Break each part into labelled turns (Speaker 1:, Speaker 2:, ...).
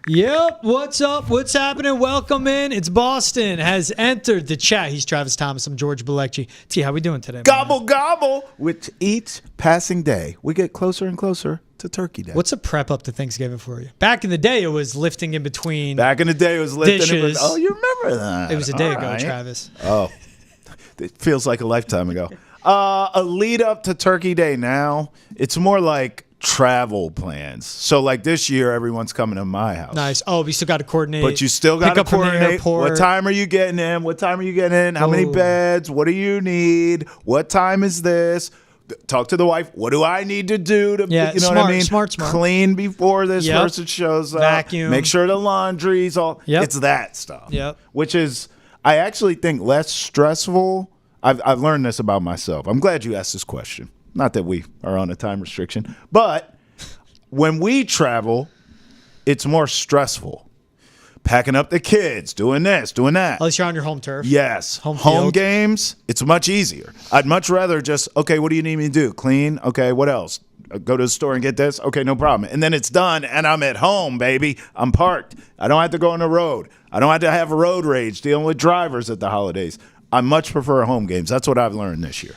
Speaker 1: Yep, what's up? What's happening? Welcome in. It's Boston has entered the chat. He's Travis Thomas. I'm George Bilecki. T, how we doing today?
Speaker 2: Gobble, gobble. With each passing day, we get closer and closer to Turkey Day.
Speaker 1: What's a prep up to Thanksgiving for you? Back in the day, it was lifting in between
Speaker 2: Back in the day, it was lifting.
Speaker 1: dishes.
Speaker 2: Oh, you remember that?
Speaker 1: It was a day
Speaker 2: All
Speaker 1: ago,
Speaker 2: right.
Speaker 1: Travis.
Speaker 2: Oh, it feels like a lifetime ago. A lead up to Turkey Day now, it's more like travel plans. So like this year, everyone's coming to my house.
Speaker 1: Nice. Oh, we still got to coordinate.
Speaker 2: But you still got
Speaker 1: pick
Speaker 2: to
Speaker 1: up from the
Speaker 2: coordinate.
Speaker 1: airport.
Speaker 2: What time are you getting in? What time are you getting in? How many beds? What do you need? What time is this? Talk to the wife. What do I need to do to,
Speaker 1: Yeah,
Speaker 2: you know
Speaker 1: smart,
Speaker 2: what I mean?
Speaker 1: smart.
Speaker 2: Clean before this
Speaker 1: Yep.
Speaker 2: person shows up.
Speaker 1: Vacuum.
Speaker 2: Make sure the laundry's all.
Speaker 1: Yep.
Speaker 2: It's that stuff.
Speaker 1: Yep.
Speaker 2: Which is, I actually think, less stressful. I've learned this about myself. I'm glad you asked this question. Not that we are on a time restriction, but when we travel, it's more stressful. Packing up the kids, doing this, doing that.
Speaker 1: At least you're on your home turf.
Speaker 2: Yes.
Speaker 1: Home
Speaker 2: Home
Speaker 1: field.
Speaker 2: games, it's much easier. I'd much rather just, okay, what do you need me to do? Clean? Okay, what else? Go to the store and get this? Okay, no problem. And then it's done, and I'm at home, baby. I'm parked. I don't have to go on the road. I don't have to have road rage dealing with drivers at the holidays. I much prefer home games. That's what I've learned this year.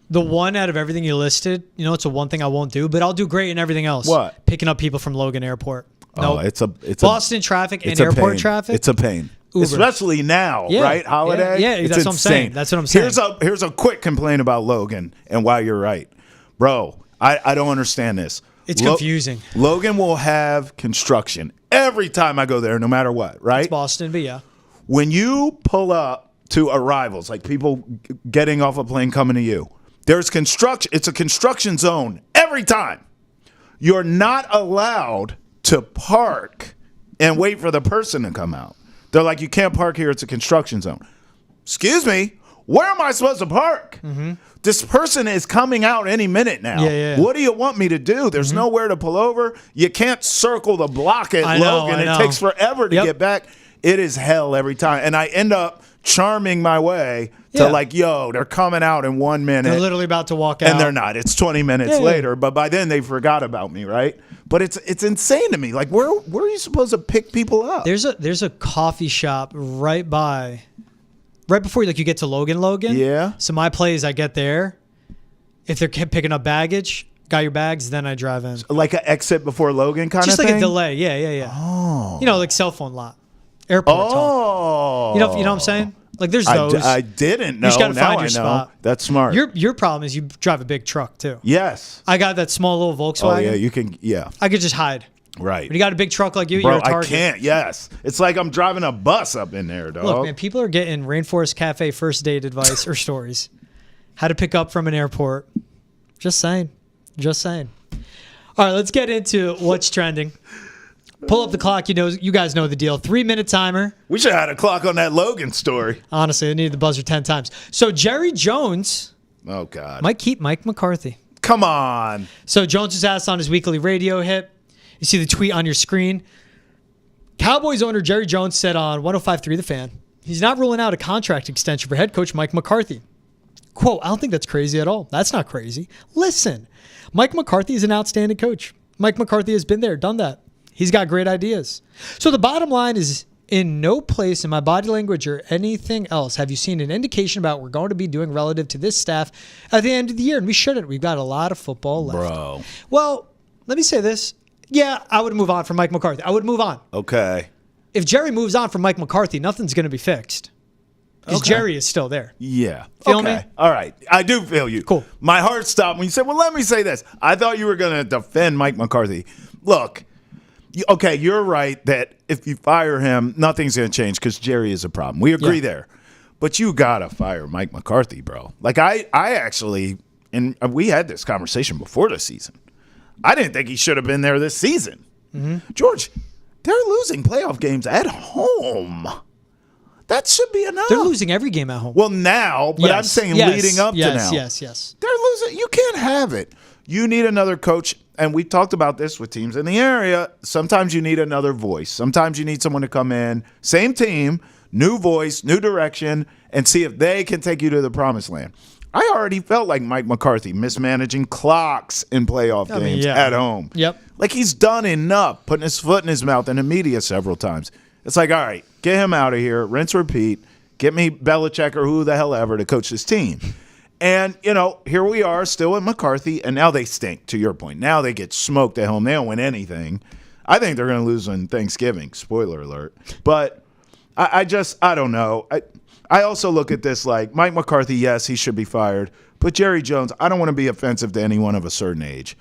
Speaker 1: The one out of everything you listed, it's the one thing I won't do, but I'll do great in everything else.
Speaker 2: What?
Speaker 1: Picking up people from Logan Airport.
Speaker 2: Oh,
Speaker 1: Nope.
Speaker 2: it's
Speaker 1: Boston traffic and
Speaker 2: it's a
Speaker 1: airport
Speaker 2: pain.
Speaker 1: traffic.
Speaker 2: It's a pain.
Speaker 1: Uber.
Speaker 2: Especially now,
Speaker 1: Yeah,
Speaker 2: right? Holiday.
Speaker 1: yeah,
Speaker 2: It's
Speaker 1: that's what I'm saying.
Speaker 2: insane.
Speaker 1: That's what I'm saying.
Speaker 2: Here's a quick complaint about Logan and why you're right. Bro, I don't understand this.
Speaker 1: It's confusing.
Speaker 2: Logan will have construction every time I go there, no matter what, right?
Speaker 1: It's Boston, but yeah.
Speaker 2: When you pull up to arrivals, like people getting off a plane coming to you, there's construction. It's a construction zone every time. You're not allowed to park and wait for the person to come out. They're like, you can't park here. It's a construction zone. Excuse me, where am I supposed to park? Mm-hmm. This person is coming out any minute now.
Speaker 1: Yeah.
Speaker 2: What do you want me to do? There's nowhere to pull over. You can't circle the block at Logan. It takes forever to get back. It is hell every time. And I end up charming my way to they're coming out in 1 minute.
Speaker 1: They're literally about to walk out.
Speaker 2: And they're not. It's 20 minutes later. But by then they forgot about me, right? But it's insane to me. Like, where are you supposed to pick people up?
Speaker 1: There's a coffee shop right before you get to Logan.
Speaker 2: Yeah.
Speaker 1: So my play is I get there. If they're picking up baggage, got your bags, then I drive in.
Speaker 2: Like an exit before Logan kind of
Speaker 1: Just
Speaker 2: thing?
Speaker 1: like a delay. Yeah. Oh. Like cell phone lot. Airport talk.
Speaker 2: Oh.
Speaker 1: You know what I'm saying? Like there's those.
Speaker 2: I didn't know.
Speaker 1: You just got to
Speaker 2: Now
Speaker 1: find
Speaker 2: I
Speaker 1: your
Speaker 2: know.
Speaker 1: spot.
Speaker 2: That's smart.
Speaker 1: Your problem is you drive a big truck too.
Speaker 2: Yes.
Speaker 1: I got that small little Volkswagen.
Speaker 2: Oh, yeah. You can, yeah.
Speaker 1: I could just hide.
Speaker 2: Right.
Speaker 1: When you got a big truck like you,
Speaker 2: Bro,
Speaker 1: you're a
Speaker 2: I
Speaker 1: target.
Speaker 2: can't. Yes. It's like I'm driving a bus up in there, dog.
Speaker 1: Look, man, people are getting Rainforest Cafe first date advice or stories. How to pick up from an airport. Just saying. All right, let's get into what's trending. Pull up the clock. You guys know the deal. 3-minute timer.
Speaker 2: We should have had a clock on that Logan story.
Speaker 1: Honestly, I needed the buzzer 10 times. So Jerry Jones
Speaker 2: Oh, God.
Speaker 1: might keep Mike McCarthy.
Speaker 2: Come on.
Speaker 1: So Jones was asked on his weekly radio hit. You see the tweet on your screen. Cowboys owner Jerry Jones said on 105.3 The Fan, he's not ruling out a contract extension for head coach Mike McCarthy. Quote, I don't think that's crazy at all. That's not crazy. Listen, Mike McCarthy is an outstanding coach. Mike McCarthy has been there, done that. He's got great ideas. So the bottom line is, in no place in my body language or anything else have you seen an indication about what we're going to be doing relative to this staff at the end of the year. And we shouldn't. We've got a lot of football left.
Speaker 2: Bro.
Speaker 1: Well, let me say this. Yeah, I would move on from Mike McCarthy. I would move on.
Speaker 2: Okay.
Speaker 1: If Jerry moves on from Mike McCarthy, nothing's going to be fixed. Because Jerry is still there.
Speaker 2: Yeah.
Speaker 1: Feel
Speaker 2: okay.
Speaker 1: me?
Speaker 2: All right. I do feel you.
Speaker 1: Cool.
Speaker 2: My heart stopped when you said, well, let me say this. I thought you were going to defend Mike McCarthy. Look, okay, you're right that if you fire him, nothing's going to change because Jerry is a problem. We agree there. But you got to fire Mike McCarthy, bro. Like, I actually, and we had this conversation before the season. I didn't think he should have been there this season. Mm-hmm. George, they're losing playoff games at home. That should be enough.
Speaker 1: They're losing every game at home.
Speaker 2: Well, now, but I'm saying leading up to now.
Speaker 1: Yes.
Speaker 2: They're losing. You can't have it. You need another coach, and we've talked about this with teams in the area. Sometimes you need another voice. Sometimes you need someone to come in, same team, new voice, new direction, and see if they can take you to the promised land. I already felt like Mike McCarthy mismanaging clocks in playoff games at home.
Speaker 1: Yep.
Speaker 2: Like he's done enough, putting his foot in his mouth in the media several times. It's like, all right, get him out of here, rinse, repeat, get me Belichick or who the hell ever to coach this team. And, here we are still in McCarthy, and now they stink, to your point. Now they get smoked at home. They don't win anything. I think they're going to lose on Thanksgiving. Spoiler alert. But I don't know. I also look at this like Mike McCarthy, yes, he should be fired. But Jerry Jones, I don't want to be offensive to anyone of a certain age.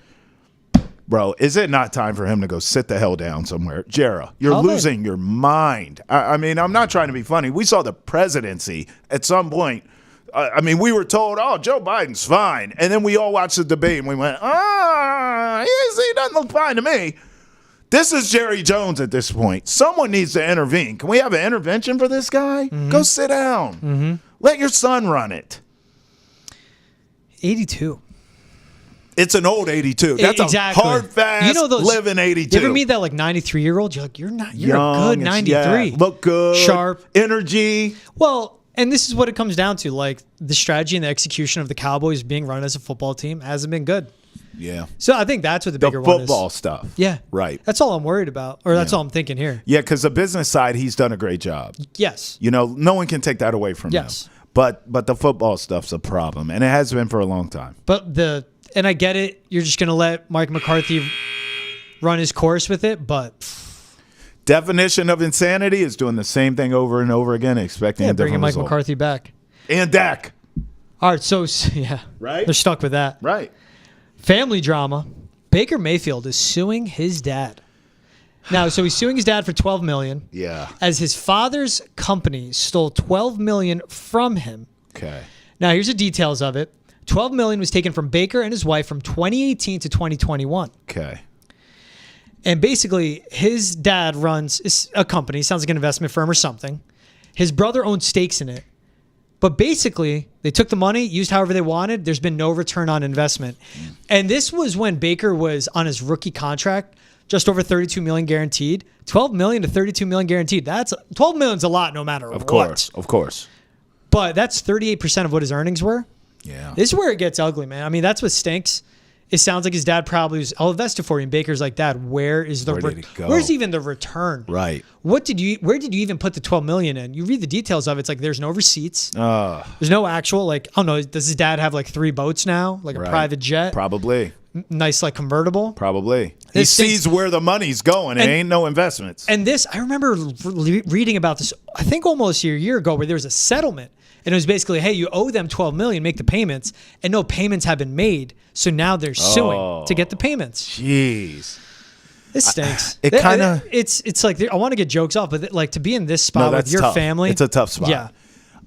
Speaker 2: Bro, is it not time for him to go sit the hell down somewhere? Jera, you're losing your mind. I mean, I'm not trying to be funny. We saw the presidency at some point. We were told, Joe Biden's fine. And then we all watched the debate and we went, he doesn't look fine to me. This is Jerry Jones at this point. Someone needs to intervene. Can we have an intervention for this guy? Mm-hmm. Go sit down. Mm-hmm. Let your son run it.
Speaker 1: 82.
Speaker 2: It's an old 82. That's exactly. A hard, fast, living 82.
Speaker 1: You ever meet that 93-year-old? You're like, you're young, a good 93.
Speaker 2: Look good.
Speaker 1: Sharp.
Speaker 2: Energy.
Speaker 1: Well, and this is what it comes down to. Like, the strategy and the execution of the Cowboys being run as a football team hasn't been good.
Speaker 2: Yeah.
Speaker 1: So I think that's what the bigger one is.
Speaker 2: The football stuff.
Speaker 1: Yeah.
Speaker 2: Right.
Speaker 1: That's all I'm worried about, or that's all I'm thinking here.
Speaker 2: Yeah, because the business side, he's done a great job.
Speaker 1: Yes.
Speaker 2: No one can take that away from him. But the football stuff's a problem, and it has been for a long time.
Speaker 1: And I get it. You're just going to let Mike McCarthy run his course with it, but
Speaker 2: definition of insanity is doing the same thing over and over again, expecting a different
Speaker 1: bringing Mike
Speaker 2: result.
Speaker 1: McCarthy back.
Speaker 2: And Dak.
Speaker 1: All right, so, yeah.
Speaker 2: Right?
Speaker 1: They're stuck with that.
Speaker 2: Right.
Speaker 1: Family drama. Baker Mayfield is suing his dad. Now, so he's suing his dad for $12 million.
Speaker 2: Yeah.
Speaker 1: As his father's company stole $12 million from him.
Speaker 2: Okay.
Speaker 1: Now, here's the details of it. $12 million was taken from Baker and his wife from 2018 to 2021.
Speaker 2: Okay.
Speaker 1: And basically, his dad runs a company, sounds like an investment firm or something. His brother owns stakes in it. But basically, they took the money, used however they wanted. There's been no return on investment. And this was when Baker was on his rookie contract, just over $32 million guaranteed. $12 million to $32 million guaranteed. That's $12 million's a lot no matter what.
Speaker 2: Of course.
Speaker 1: But that's 38% of what his earnings were.
Speaker 2: Yeah.
Speaker 1: This is where it gets ugly, man. I mean, that's what stinks. It sounds like his dad probably was, I'll invest it for you. And Baker's like, Dad, where's even the return?
Speaker 2: Right.
Speaker 1: Where did you even put the $12 million in? You read the details of it. It's like there's no receipts. There's no actual, I don't know, does his dad have 3 boats now? Like a private jet?
Speaker 2: Probably.
Speaker 1: Nice convertible?
Speaker 2: Probably. He sees where the money's going. It ain't no investments.
Speaker 1: And this, I remember reading about this, I think almost a year ago, where there was a settlement. And it was basically, hey, you owe them $12 million, make the payments, and no payments have been made. So now they're suing to get the payments.
Speaker 2: Jeez,
Speaker 1: this stinks. It's like I want to get jokes off, but to be in this spot with your family,
Speaker 2: it's a tough spot.
Speaker 1: Yeah,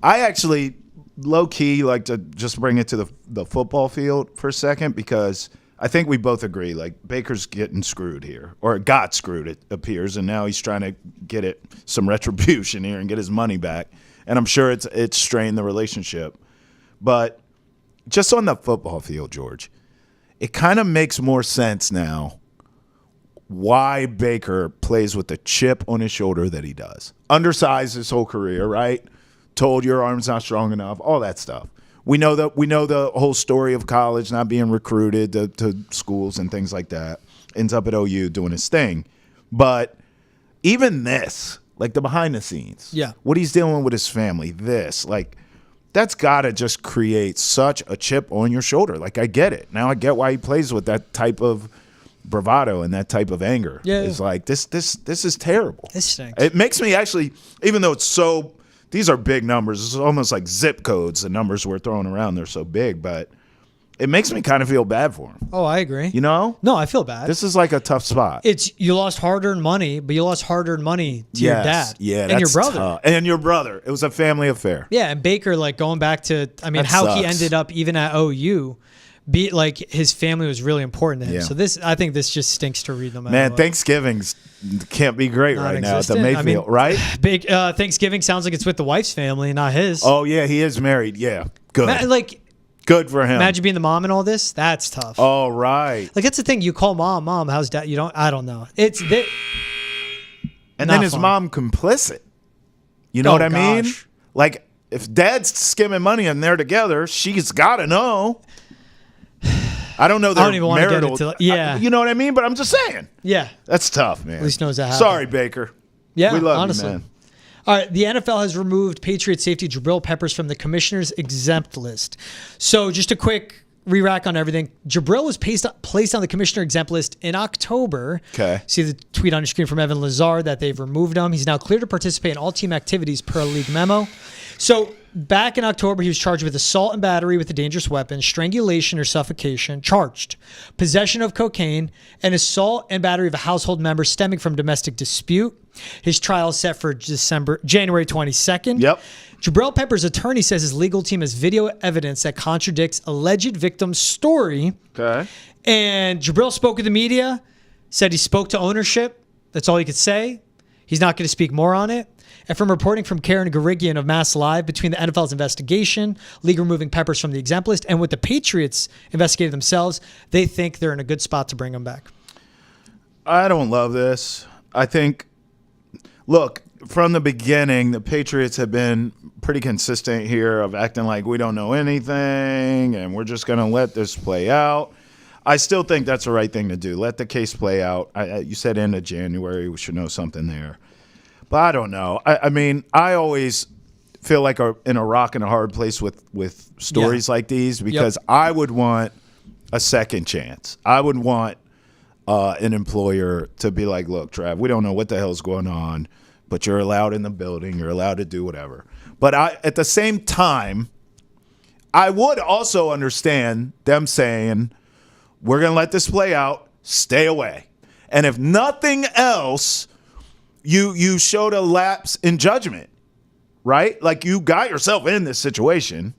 Speaker 2: I actually low key like to just bring it to the football field for a second, because I think we both agree Baker's getting screwed here, or got screwed, it appears, and now he's trying to get some retribution here and get his money back. And I'm sure it's strained the relationship. But just on the football field, George, it kind of makes more sense now why Baker plays with the chip on his shoulder that he does. Undersized his whole career, right? Told your arm's not strong enough, all that stuff. We know the whole story of college, not being recruited to schools and things like that. Ends up at OU doing his thing. But even this, the behind the scenes.
Speaker 1: Yeah.
Speaker 2: What he's dealing with his family, that's got to just create such a chip on your shoulder. I get it. Now I get why he plays with that type of bravado and that type of anger.
Speaker 1: Yeah.
Speaker 2: It's this is terrible.
Speaker 1: This stinks.
Speaker 2: It makes me actually, even though these are big numbers, it's almost like zip codes, the numbers we're throwing around, they're so big, but it makes me kind of feel bad for him.
Speaker 1: Oh, I agree.
Speaker 2: No,
Speaker 1: I feel bad.
Speaker 2: This is a tough spot.
Speaker 1: You lost hard-earned money, but you lost hard-earned money to your dad.
Speaker 2: Yeah,
Speaker 1: and your brother.
Speaker 2: Tough. And your brother. It was a family affair.
Speaker 1: Yeah, and Baker, going back to, how he ended up even at OU, his family was really important to him. Yeah. So I think this just stinks to read no matter
Speaker 2: Man,
Speaker 1: what.
Speaker 2: Thanksgiving's can't be great right now at the Mayfield, right?
Speaker 1: Big Thanksgiving sounds like it's with the wife's family, not his.
Speaker 2: Oh, yeah, he is married. Yeah, good. Good for him.
Speaker 1: Imagine being the mom and all this. That's tough.
Speaker 2: Oh, right.
Speaker 1: That's the thing. You call mom, how's dad? I don't know.
Speaker 2: And then his mom complicit. You know what I mean? if dad's skimming money and they're together, she's got to know. I don't know their
Speaker 1: I don't even want to get
Speaker 2: marital.
Speaker 1: into yeah.
Speaker 2: You know what I mean? But I'm just saying.
Speaker 1: Yeah.
Speaker 2: That's tough, man.
Speaker 1: At least knows that happened.
Speaker 2: Sorry, Baker.
Speaker 1: Yeah,
Speaker 2: we love
Speaker 1: honestly.
Speaker 2: you, man.
Speaker 1: All right, the NFL has removed Patriot safety Jabrill Peppers from the commissioner's exempt list. So just a quick re-rack on everything. Jabrill was placed on the commissioner exempt list in October.
Speaker 2: Okay.
Speaker 1: See the tweet on your screen from Evan Lazar that they've removed him. He's now cleared to participate in all team activities per a league memo. So back in October, he was charged with assault and battery with a dangerous weapon, strangulation or suffocation, charged, possession of cocaine, and assault and battery of a household member stemming from domestic dispute. His trial is set for January 22nd.
Speaker 2: Yep.
Speaker 1: Jabrill Peppers' attorney says his legal team has video evidence that contradicts alleged victim's story.
Speaker 2: Okay.
Speaker 1: And Jabrill spoke with the media, said he spoke to ownership. That's all he could say. He's not going to speak more on it. And from reporting from Karen Garigian of Mass Live, between the NFL's investigation, league removing Peppers from the exempt list, and what the Patriots investigated themselves, they think they're in a good spot to bring him back.
Speaker 2: I don't love this. I think, look, from the beginning, the Patriots have been pretty consistent here of acting like we don't know anything and we're just going to let this play out. I still think that's the right thing to do. Let the case play out. You said end of January. We should know something there. But I don't know. I mean, I always feel like in a rock and a hard place with stories like these because I would want a second chance. I would want an employer to be like, look, Trav, we don't know what the hell's going on, but you're allowed in the building. You're allowed to do whatever. But at the same time, I would also understand them saying, we're going to let this play out. Stay away. And if nothing else, you showed a lapse in judgment, right? Like you got yourself in this situation.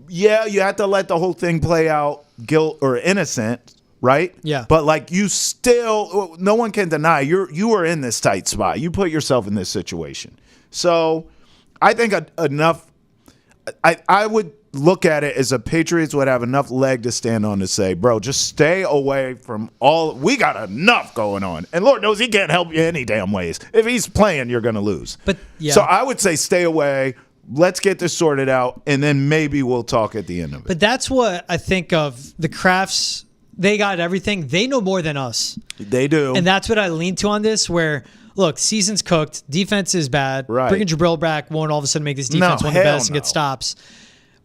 Speaker 2: Yeah, you had to let the whole thing play out, guilt or innocent, right?
Speaker 1: Yeah.
Speaker 2: But like you still, no one can deny you were in this tight spot. You put yourself in this situation. So I think enough. I would look at it as the Patriots would have enough leg to stand on to say, bro, just stay away from all. We got enough going on. And Lord knows he can't help you any damn ways. If he's playing, you're going to lose.
Speaker 1: But yeah.
Speaker 2: So I would say stay away. Let's get this sorted out, and then maybe we'll talk at the end of it.
Speaker 1: But that's what I think of the Crafts. They got everything. They know more than us.
Speaker 2: They do.
Speaker 1: And that's what I lean to on this, where, look, season's cooked. Defense is bad.
Speaker 2: Right.
Speaker 1: Bringing Jabrill back won't all of a sudden make this defense one of the best and get stops.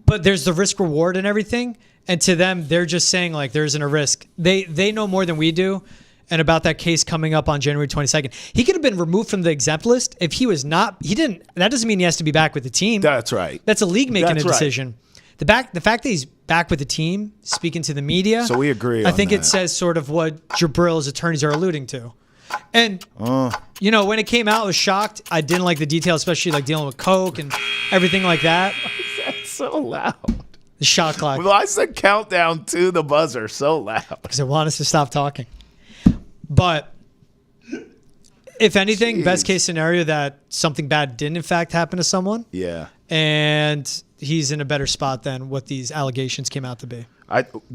Speaker 1: But there's the risk reward and everything. And to them, they're just saying, like, there isn't a risk. They know more than we do. And about that case coming up on January 22nd. He could have been removed from the exempt list if he was not. He didn't. That doesn't mean he has to be back with the team.
Speaker 2: That's right.
Speaker 1: That's a league making
Speaker 2: That's
Speaker 1: a decision. Right. The fact that he's back with the team, speaking to the media.
Speaker 2: So we agree.
Speaker 1: I think
Speaker 2: that.
Speaker 1: it says sort of what Jabrill's attorneys are alluding to. And, when it came out, I was shocked. I didn't like the details, especially like dealing with coke and everything like that.
Speaker 2: That's so loud.
Speaker 1: The shot clock.
Speaker 2: Well, I said countdown to the buzzer so loud.
Speaker 1: Because I want us to stop talking. But if anything, best case scenario that something bad didn't in fact happen to someone.
Speaker 2: Yeah.
Speaker 1: And he's in a better spot than what these allegations came out to be.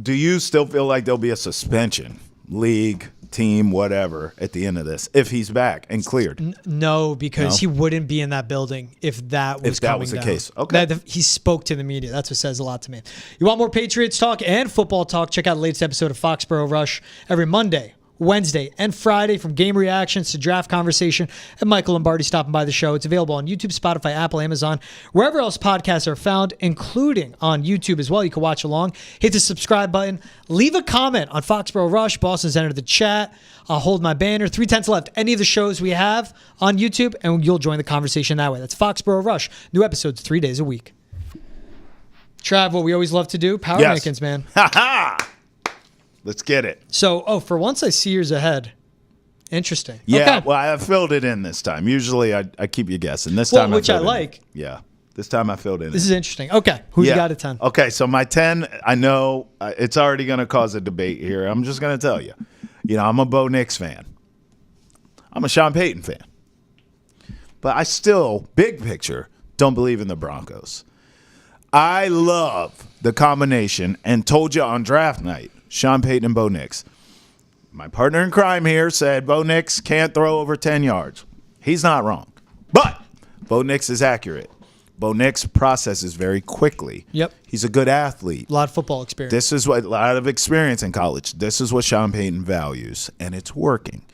Speaker 2: Do you still feel like there'll be a suspension, league, team, whatever, at the end of this if he's back and cleared?
Speaker 1: No, because he wouldn't be in that building if that was
Speaker 2: the case. Okay.
Speaker 1: He spoke to the media. That's what says a lot to me. You want more Patriots talk and football talk? Check out the latest episode of Foxborough Rush every Monday, Wednesday, and Friday, from game reactions to draft conversation, and Michael Lombardi stopping by the show. It's available on YouTube, Spotify, Apple, Amazon, wherever else podcasts are found, including on YouTube as well. You can watch along. Hit the subscribe button. Leave a comment on Foxborough Rush. Boston's entered the chat. I'll hold my banner. 3/10 left. Any of the shows we have on YouTube, and you'll join the conversation that way. That's Foxborough Rush. New episodes 3 days a week. Trav, what we always love to do, power rankings, man.
Speaker 2: Ha-ha! Let's get it.
Speaker 1: So, for once I see yours ahead. Interesting.
Speaker 2: Yeah,
Speaker 1: okay.
Speaker 2: well, I filled it in this time. Usually I keep you guessing. This time
Speaker 1: which I
Speaker 2: filled it
Speaker 1: like.
Speaker 2: in. Yeah. This time I filled it in.
Speaker 1: This is interesting. Okay. Who's you got at 10?
Speaker 2: Okay, so my 10, I know it's already going to cause a debate here. I'm just going to tell you. I'm a Bo Nix fan. I'm a Sean Payton fan. But I still, big picture, don't believe in the Broncos. I love the combination, and told you on draft night, Sean Payton and Bo Nix. My partner in crime here said Bo Nix can't throw over 10 yards. He's not wrong. But Bo Nix is accurate. Bo Nix processes very quickly.
Speaker 1: Yep.
Speaker 2: He's a good athlete.
Speaker 1: A lot of football experience.
Speaker 2: This is what a lot of experience in college. This is what Sean Payton values, and it's working.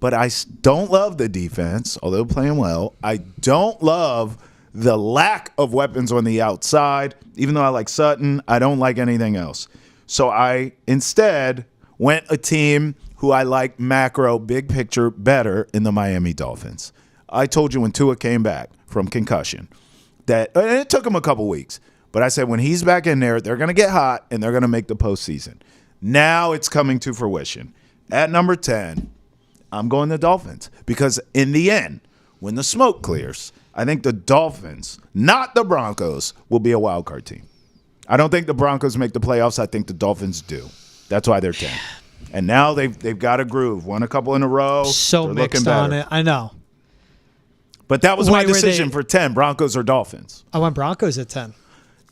Speaker 2: But I don't love the defense, although playing well. I don't love the lack of weapons on the outside. Even though I like Sutton, I don't like anything else. So I instead went a team who I like macro, big picture better in the Miami Dolphins. I told you when Tua came back from concussion that, and it took him a couple weeks, but I said when he's back in there, they're going to get hot and they're going to make the postseason. Now it's coming to fruition. At number 10, I'm going the Dolphins because in the end, when the smoke clears, I think the Dolphins, not the Broncos, will be a wild card team. I don't think the Broncos make the playoffs. I think the Dolphins do. That's why they're 10. And now they've got a groove. Won a couple in a row.
Speaker 1: So
Speaker 2: they're
Speaker 1: mixed on it. I know.
Speaker 2: But that was my decision for 10, Broncos or Dolphins.
Speaker 1: I went Broncos at 10.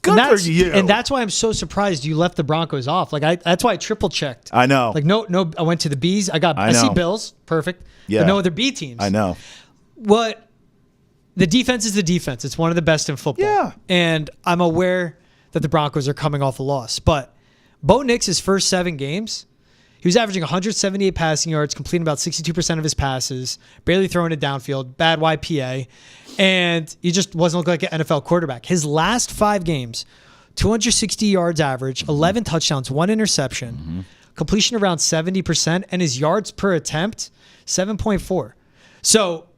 Speaker 2: Good for you.
Speaker 1: And that's why I'm so surprised you left the Broncos off. Like that's why I triple checked.
Speaker 2: I know.
Speaker 1: Like no, I went to the Bs. I see Bills, perfect.
Speaker 2: Yeah.
Speaker 1: But no other B teams.
Speaker 2: I know.
Speaker 1: The defense is the defense. It's one of the best in football.
Speaker 2: Yeah.
Speaker 1: And I'm aware that the Broncos are coming off a loss. But Bo Nix's first 7 games, he was averaging 178 passing yards, completing about 62% of his passes, barely throwing it downfield, bad YPA, and he just wasn't looking like an NFL quarterback. His last 5 games, 260 yards average, 11 touchdowns, 1 interception, completion around 70%, and his yards per attempt, 7.4. So,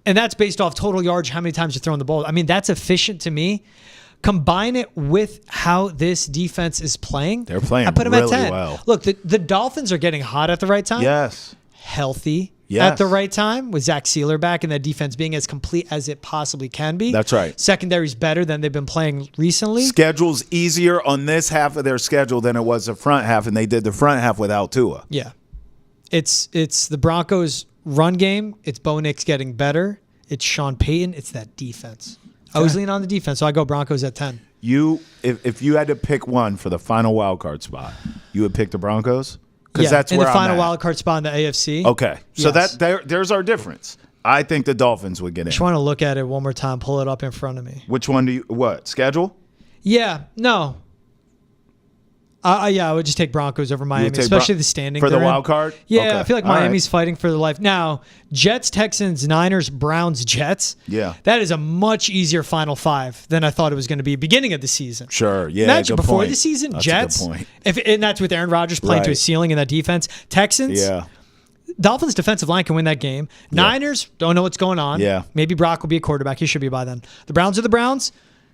Speaker 1: and that's based off total yards, how many times you're throwing the ball. I mean, that's efficient to me. Combine it with how this defense is playing.
Speaker 2: They're playing
Speaker 1: I put them
Speaker 2: really
Speaker 1: at 10.
Speaker 2: well.
Speaker 1: Look, the Dolphins are getting hot at the right time.
Speaker 2: Yes.
Speaker 1: Healthy
Speaker 2: Yes.
Speaker 1: at the right time with Zach Sealer back and that defense being as complete as it possibly can be.
Speaker 2: That's right.
Speaker 1: Secondary's better than they've been playing recently.
Speaker 2: Schedule's easier on this half of their schedule than it was the front half, and they did the front half without Tua.
Speaker 1: Yeah. It's the Broncos' run game. It's Bo Nix getting better. It's Sean Payton. It's that defense. I was leaning on the defense, so I go Broncos at 10.
Speaker 2: If you had to pick one for the final wild card spot, you would pick the Broncos? Because that's
Speaker 1: in
Speaker 2: where
Speaker 1: the final
Speaker 2: I'm at.
Speaker 1: wild card spot in the AFC.
Speaker 2: Okay. So
Speaker 1: Yes.
Speaker 2: there's our difference. I think the Dolphins would get in.
Speaker 1: I just want to look at it one more time, pull it up in front of me.
Speaker 2: Which one do you – what, schedule?
Speaker 1: Yeah, no. I would just take Broncos over Miami, especially the standing
Speaker 2: for the
Speaker 1: they're in.
Speaker 2: wild card.
Speaker 1: Yeah,
Speaker 2: Okay.
Speaker 1: I feel like
Speaker 2: All
Speaker 1: Miami's
Speaker 2: right.
Speaker 1: fighting for their life now. Jets, Texans, Niners, Browns, Jets.
Speaker 2: Yeah.
Speaker 1: That is a much easier Final 5 than I thought it was going to be beginning of the season.
Speaker 2: Sure. Yeah.
Speaker 1: Imagine
Speaker 2: good
Speaker 1: before
Speaker 2: point.
Speaker 1: the season,
Speaker 2: That's
Speaker 1: Jets.
Speaker 2: A good point.
Speaker 1: And that's with Aaron Rodgers playing to
Speaker 2: Right.
Speaker 1: his ceiling in that defense. Texans.
Speaker 2: Yeah.
Speaker 1: Dolphins defensive line can win that game. Niners don't know what's going on.
Speaker 2: Yeah.
Speaker 1: Maybe Brock will be a quarterback. He should be by then. The Browns are the Browns.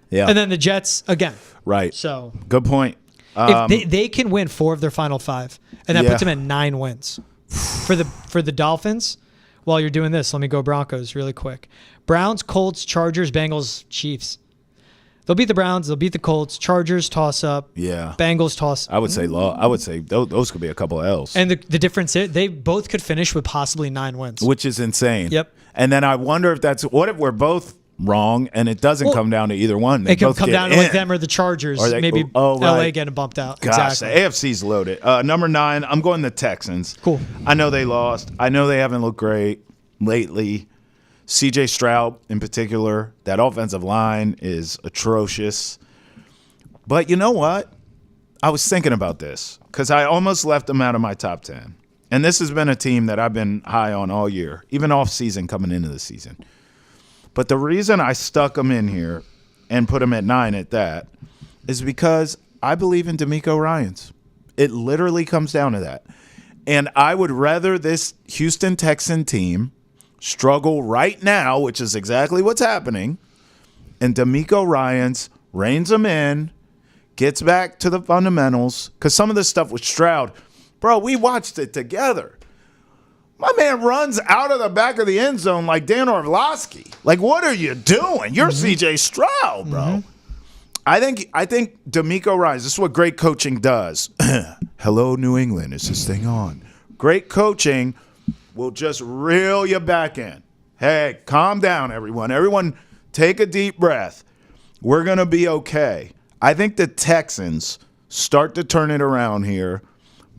Speaker 2: Yeah.
Speaker 1: And then the Jets again.
Speaker 2: Right.
Speaker 1: So
Speaker 2: Good point.
Speaker 1: if they can win 4 of their final 5, and that
Speaker 2: Yeah.
Speaker 1: puts them at 9 wins. For the Dolphins, while you're doing this, let me go Broncos really quick. Browns, Colts, Chargers, Bengals, Chiefs. They'll beat the Browns. They'll beat the Colts. Chargers toss up.
Speaker 2: Yeah.
Speaker 1: Bengals toss.
Speaker 2: I would say those could be a couple of L's.
Speaker 1: And the difference is they both could finish with possibly 9 wins.
Speaker 2: Which is insane.
Speaker 1: Yep.
Speaker 2: And then I wonder if what if we're both wrong and it doesn't come down to either one? They
Speaker 1: It could
Speaker 2: both
Speaker 1: come
Speaker 2: get
Speaker 1: down to
Speaker 2: in.
Speaker 1: like them or the Chargers.
Speaker 2: Or they-
Speaker 1: Maybe
Speaker 2: oh,
Speaker 1: LA
Speaker 2: right.
Speaker 1: getting bumped out.
Speaker 2: Gosh,
Speaker 1: Exactly.
Speaker 2: the AFC's loaded. Number 9, I'm going the Texans.
Speaker 1: Cool.
Speaker 2: I know they lost. I know they haven't looked great lately. CJ Stroud in particular, that offensive line is atrocious. But you know what? I was thinking about this because I almost left them out of my top 10. And this has been a team that I've been high on all year, even off season coming into the season. But the reason I stuck them in here and put them at 9 at that is because I believe in DeMeco Ryans. It literally comes down to that. And I would rather this Houston Texan team struggle right now, which is exactly what's happening, and DeMeco Ryans reins them in, gets back to the fundamentals, because some of this stuff with Stroud, bro, we watched it together. My man runs out of the back of the end zone like Dan Orlovsky. Like, what are you doing? You're CJ Stroud, bro. I think DeMeco Ryans, this is what great coaching does. Hello, New England. Is this thing on? Great coaching will just reel you back in. Hey, calm down, everyone. Everyone, take a deep breath. We're going to be okay. I think the Texans start to turn it around here.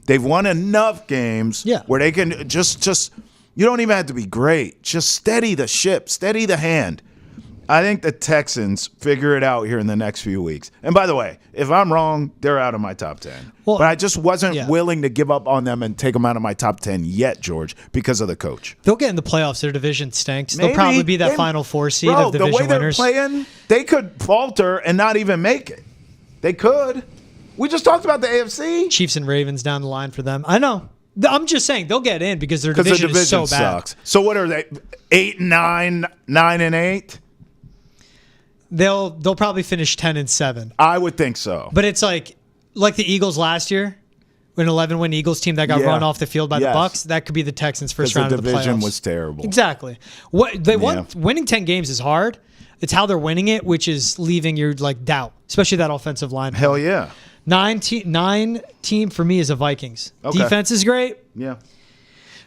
Speaker 2: They've won enough games where they can just you don't even have to be great. Just steady the ship, steady the hand. I think the Texans figure it out here in the next few weeks. And by the way, if I'm wrong, they're out of my top 10. Well, but I just wasn't willing to give up on them and take them out of my top 10 yet, George, because of the coach.
Speaker 1: They'll get in the playoffs. Their division stinks. They'll probably be that Final Four seed of division
Speaker 2: winners. The way
Speaker 1: winners.
Speaker 2: they're playing, they could falter and not even make it. They could. We just talked about the AFC.
Speaker 1: Chiefs and Ravens down the line for them. I know. I'm just saying they'll get in because their division is so
Speaker 2: sucks.
Speaker 1: bad.
Speaker 2: So what are they? 8-9, 9-8?
Speaker 1: They'll probably finish 10-7.
Speaker 2: I would think so.
Speaker 1: But it's like the Eagles last year, an 11-win Eagles team that got run off the field by the Bucs. That could be the Texans' first round of the playoffs.
Speaker 2: The division was terrible.
Speaker 1: Exactly. Winning 10 games is hard. It's how they're winning it, which is leaving your doubt, especially that offensive line.
Speaker 2: Hell yeah.
Speaker 1: 9 team for me is the Vikings.
Speaker 2: Okay.
Speaker 1: Defense is great.
Speaker 2: Yeah.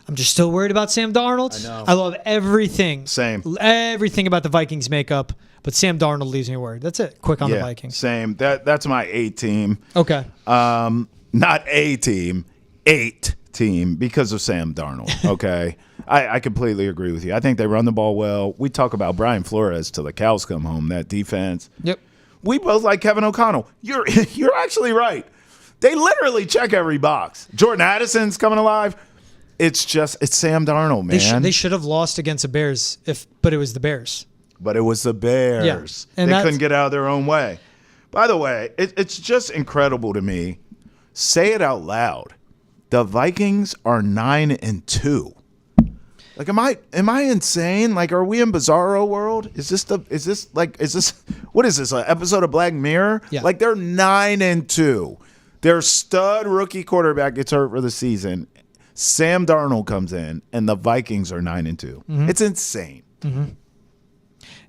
Speaker 1: I'm just still worried about Sam Darnold.
Speaker 2: I know.
Speaker 1: I love everything.
Speaker 2: Same.
Speaker 1: Everything about the Vikings makeup, but Sam Darnold leaves me worried. That's it. Quick on the Vikings.
Speaker 2: Same. That's my 8 team.
Speaker 1: Okay.
Speaker 2: Not a team, 8 team because of Sam Darnold. Okay. I completely agree with you. I think they run the ball well. We talk about Brian Flores till the cows come home, that defense.
Speaker 1: Yep.
Speaker 2: We both like Kevin O'Connell. You're actually right. They literally check every box. Jordan Addison's coming alive. It's Sam Darnold, man.
Speaker 1: They should have lost against the Bears, but it was the Bears.
Speaker 2: But it was the Bears.
Speaker 1: Yeah. And
Speaker 2: they couldn't get out of their own way. By the way, it's just incredible to me. Say it out loud. The Vikings are 9-2. Like, am I insane? Like, are we in Bizarro world? Is this what is this, an episode of Black Mirror?
Speaker 1: Yeah.
Speaker 2: Like, they're 9-2. Their stud rookie quarterback gets hurt for the season. Sam Darnold comes in, and the Vikings are 9-2. Mm-hmm. It's insane.
Speaker 1: Mm-hmm.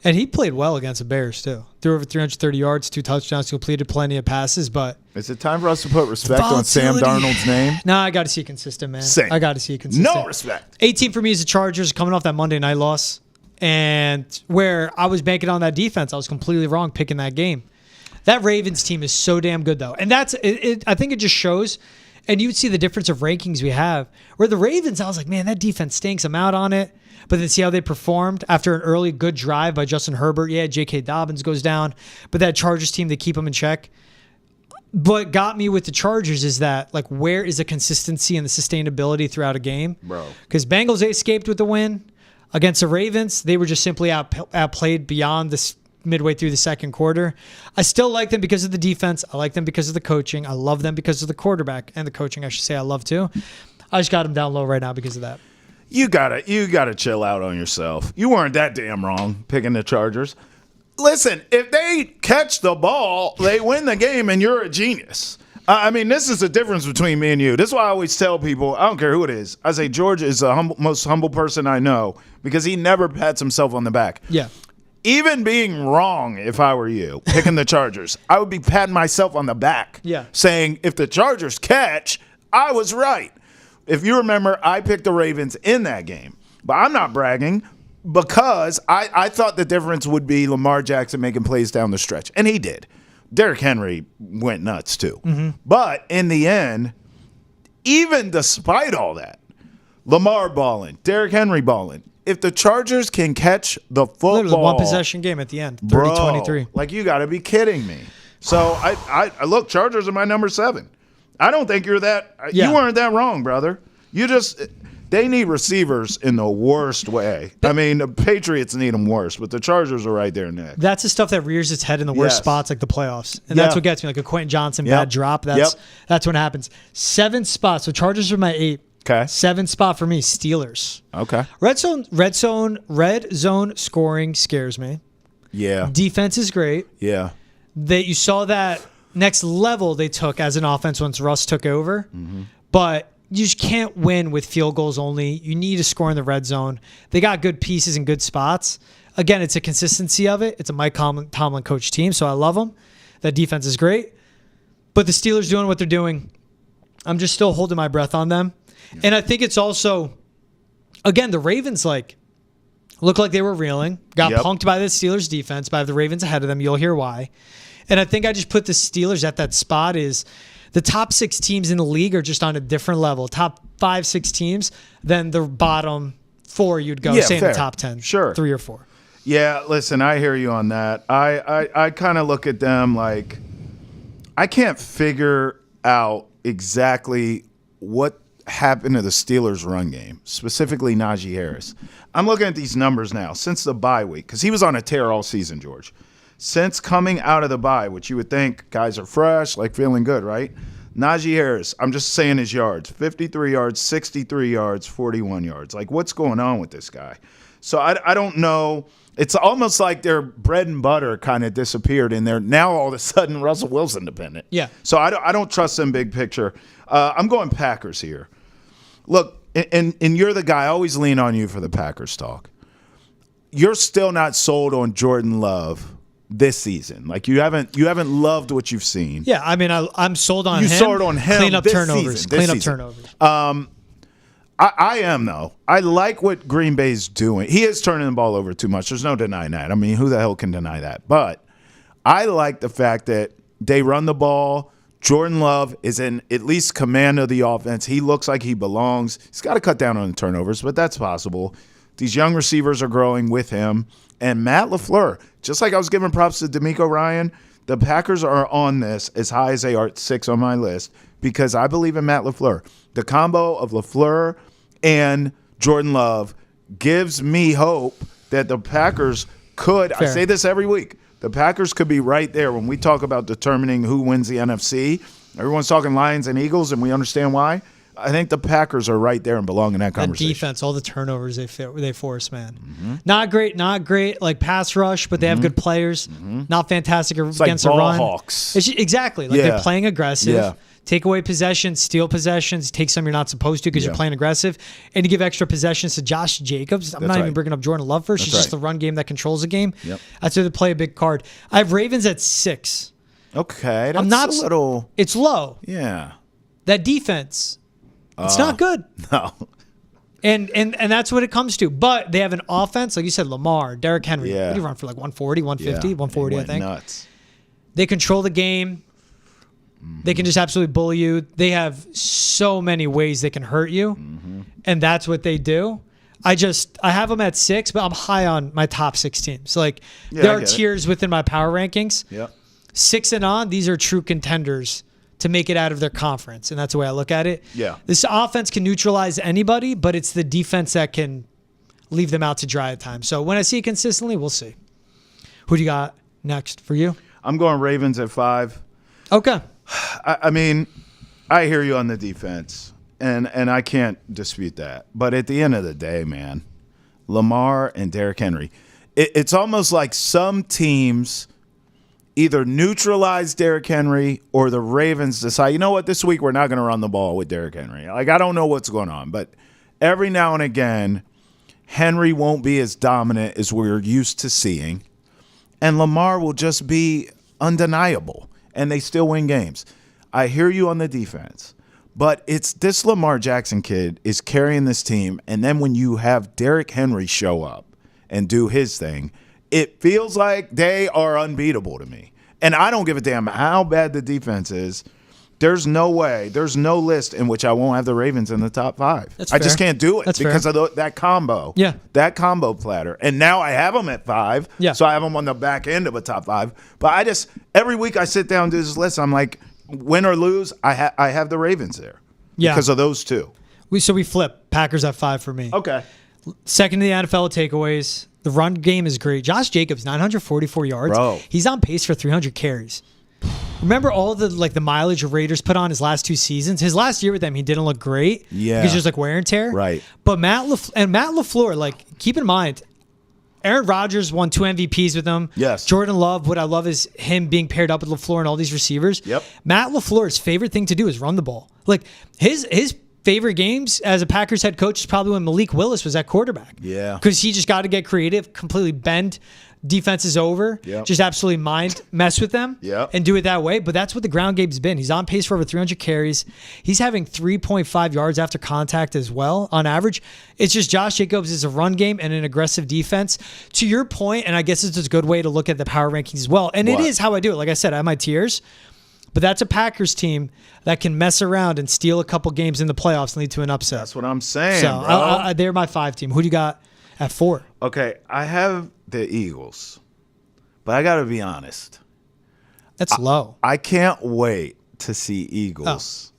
Speaker 1: And he played well against the Bears, too. Threw over 330 yards, 2 touchdowns, completed plenty of passes, but...
Speaker 2: Is it time for us to put respect on Sam Darnold's name?
Speaker 1: No, I got to see it consistent, man.
Speaker 2: Same.
Speaker 1: I got to see it consistent.
Speaker 2: No respect.
Speaker 1: 18 for me is the Chargers coming off that Monday night loss. And where I was banking on that defense, I was completely wrong picking that game. That Ravens team is so damn good, though. And that's it. I think it just shows... And you would see the difference of rankings we have. Where the Ravens, I was like, man, that defense stinks. I'm out on it. But then see how they performed after an early good drive by Justin Herbert. Yeah, J.K. Dobbins goes down. But that Chargers team, they keep them in check. What got me with the Chargers is that, where is the consistency and the sustainability throughout a game?
Speaker 2: Bro.
Speaker 1: Because Bengals, they escaped with the win. Against the Ravens, they were just simply outplayed beyond this midway through the second quarter. I still like them because of the defense. I like them because of the coaching. I love them because of the quarterback and the coaching, I should say. I love too. I just got them down low right now because of that.
Speaker 2: You gotta chill out on yourself. You weren't that damn wrong picking the Chargers. Listen, if they catch the ball, they win the game, and you're a genius. I mean, this is the difference between me and you. This is why I always tell people, I don't care who it is. I say George is the most humble person I know because he never pats himself on the back.
Speaker 1: Yeah.
Speaker 2: Even being wrong, if I were you, picking the Chargers, I would be patting myself on the back, saying, if the Chargers catch, I was right. If you remember, I picked the Ravens in that game. But I'm not bragging because I thought the difference would be Lamar Jackson making plays down the stretch. And he did. Derrick Henry went nuts too. Mm-hmm. But in the end, even despite all that, Lamar balling, Derrick Henry balling, if the Chargers can catch the football.
Speaker 1: Literally one possession game at the end, 30-23.
Speaker 2: You got to be kidding me. So I look, Chargers are my number 7. I don't think you're that. You weren't that wrong, brother. They need receivers in the worst way. I mean, the Patriots need them worse, but the Chargers are right there next.
Speaker 1: That's the stuff that rears its head in the worst spots, like the playoffs. And that's what gets me, like a Quentin Johnson bad drop. That's when it happens. 7 spots. So Chargers are my 8.
Speaker 2: Okay.
Speaker 1: 7 spot for me, Steelers.
Speaker 2: Okay.
Speaker 1: Red zone scoring scares me.
Speaker 2: Yeah.
Speaker 1: Defense is great.
Speaker 2: Yeah.
Speaker 1: You saw that next level they took as an offense once Russ took over. Mm-hmm. But you just can't win with field goals only. You need to score in the red zone. They got good pieces and good spots. Again, it's a consistency of it. It's a Mike Tomlin coach team, so I love them. That defense is great. But the Steelers doing what they're doing, I'm just still holding my breath on them. Yeah. And I think it's also, again, the Ravens looked like they were reeling. Got punked by the Steelers defense, but I have the Ravens ahead of them. You'll hear why. And I think I just put the Steelers at that spot is the top 6 teams in the league are just on a different level. Top 5, 6 teams than the bottom 4 you'd go, say fair. In the top 10.
Speaker 2: Sure.
Speaker 1: 3 or 4.
Speaker 2: Yeah, listen, I hear you on that. I kind of look at them like I can't figure out exactly what happened to the Steelers' run game, specifically Najee Harris. I'm looking at these numbers now since the bye week because he was on a tear all season, George. Since coming out of the bye, which you would think guys are fresh, like feeling good, right? Najee Harris, I'm just saying his yards, 53 yards, 63 yards, 41 yards. Like, what's going on with this guy? So I don't know. It's almost like their bread and butter kind of disappeared in there. Now all of a sudden Russell Wilson dependent.
Speaker 1: Yeah.
Speaker 2: So I don't trust them big picture. I'm going Packers here. Look, and you're the guy. I always lean on you for the Packers talk. You're still not sold on Jordan Love this season. Like you haven't loved what you've seen.
Speaker 1: Yeah, I mean I'm sold on him.
Speaker 2: You sold on him.
Speaker 1: Clean up
Speaker 2: this
Speaker 1: turnovers.
Speaker 2: Season,
Speaker 1: Clean up
Speaker 2: season.
Speaker 1: turnovers.
Speaker 2: I am, though. I like what Green Bay's doing. He is turning the ball over too much. There's no denying that. I mean, who the hell can deny that? But I like the fact that they run the ball. Jordan Love is in at least command of the offense. He looks like he belongs. He's got to cut down on the turnovers, but that's possible. These young receivers are growing with him. And Matt LaFleur, just like I was giving props to D'Amico Ryan, the Packers are on this as high as they are at 6 on my list because I believe in Matt LaFleur. The combo of LaFleur and Jordan Love gives me hope that the Packers could,
Speaker 1: Fair.
Speaker 2: I say this every week, the Packers could be right there when we talk about determining who wins the NFC. Everyone's talking Lions and Eagles, and we understand why. I think the Packers are right there and belong in that conversation.
Speaker 1: That defense, all the turnovers they force, man. Mm-hmm. Not great like pass rush, but they have good players. Mm-hmm. Not fantastic
Speaker 2: it's
Speaker 1: against
Speaker 2: like
Speaker 1: a run.
Speaker 2: Hawks.
Speaker 1: Exactly. Like they're playing aggressive.
Speaker 2: Yeah.
Speaker 1: Take away possessions, steal possessions, take some you're not supposed to because you're playing aggressive, and to give extra possessions to Josh Jacobs. I'm not even bringing up Jordan Love first. It's just the run game that controls the game.
Speaker 2: Yep.
Speaker 1: That's where they play a big card. I have Ravens at 6.
Speaker 2: Okay, that's a little.
Speaker 1: It's low.
Speaker 2: Yeah.
Speaker 1: That defense, it's not good.
Speaker 2: No.
Speaker 1: And that's what it comes to. But they have an offense, like you said, Lamar, Derrick Henry.
Speaker 2: Yeah.
Speaker 1: What do you run for, like 140, 150, 140, I think.
Speaker 2: Nuts.
Speaker 1: They control the game. They can just absolutely bully you. They have so many ways they can hurt you, and that's what they do. I have them at 6, but I'm high on my top 6 teams. Like there are tiers within my power rankings.
Speaker 2: Yep.
Speaker 1: 6 and on, these are true contenders to make it out of their conference, and that's the way I look at it.
Speaker 2: Yeah.
Speaker 1: This offense can neutralize anybody, but it's the defense that can leave them out to dry at times. So when I see it consistently, we'll see. Who do you got next for you?
Speaker 2: I'm going Ravens at 5.
Speaker 1: Okay.
Speaker 2: I mean, I hear you on the defense, and I can't dispute that. But at the end of the day, man, Lamar and Derrick Henry, it's almost like some teams either neutralize Derrick Henry or the Ravens decide, you know what, this week we're not going to run the ball with Derrick Henry. Like, I don't know what's going on, but every now and again, Henry won't be as dominant as we're used to seeing, and Lamar will just be undeniable. And they still win games. I hear you on the defense, but it's this Lamar Jackson kid is carrying this team, and then when you have Derrick Henry show up and do his thing, it feels like they are unbeatable to me. And I don't give a damn how bad the defense is. There's no way, there's no list in which I won't have the Ravens in the top 5.
Speaker 1: That's
Speaker 2: I just can't do it because
Speaker 1: fair.
Speaker 2: of that combo.
Speaker 1: Yeah.
Speaker 2: That combo platter. And now I have them at 5.
Speaker 1: Yeah.
Speaker 2: So I have them on the back end of a top 5. But every week I sit down and do this list. I'm like, win or lose, I have the Ravens there.
Speaker 1: Yeah.
Speaker 2: Because of those two.
Speaker 1: So we flip. Packers at 5 for me.
Speaker 2: Okay.
Speaker 1: Second in the NFL takeaways. The run game is great. Josh Jacobs, 944 yards.
Speaker 2: Bro.
Speaker 1: He's on pace for 300 carries. Remember all the mileage the Raiders put on his last 2 seasons? His last year with them, he didn't look great.
Speaker 2: Yeah.
Speaker 1: Because there's like wear and tear.
Speaker 2: Right.
Speaker 1: But Matt LaFleur, like, keep in mind, Aaron Rodgers won 2 MVPs with him.
Speaker 2: Yes.
Speaker 1: Jordan Love, what I love is him being paired up with LaFleur and all these receivers.
Speaker 2: Yep.
Speaker 1: Matt LaFleur's favorite thing to do is run the ball. Like, his favorite games as a Packers head coach is probably when Malik Willis was at quarterback.
Speaker 2: Yeah.
Speaker 1: Because he just got to get creative, completely bend defenses over,
Speaker 2: Yep.
Speaker 1: just absolutely mess with them
Speaker 2: Yep.
Speaker 1: and do it that way. But that's what the ground game's been. He's on pace for over 300 carries. He's having 3.5 yards after contact as well on average. It's just Josh Jacobs is a run game and an aggressive defense. To your point, and I guess it's a good way to look at the power rankings as well. And it is how I do it. Like I said, I have my tiers. But that's a Packers team that can mess around and steal a couple games in the playoffs and lead to an upset.
Speaker 2: That's what I'm saying,
Speaker 1: So
Speaker 2: bro.
Speaker 1: they're my 5 team. Who do you got at 4.
Speaker 2: Okay, I have the Eagles, but I got to be honest.
Speaker 1: That's low.
Speaker 2: I can't wait to see Eagles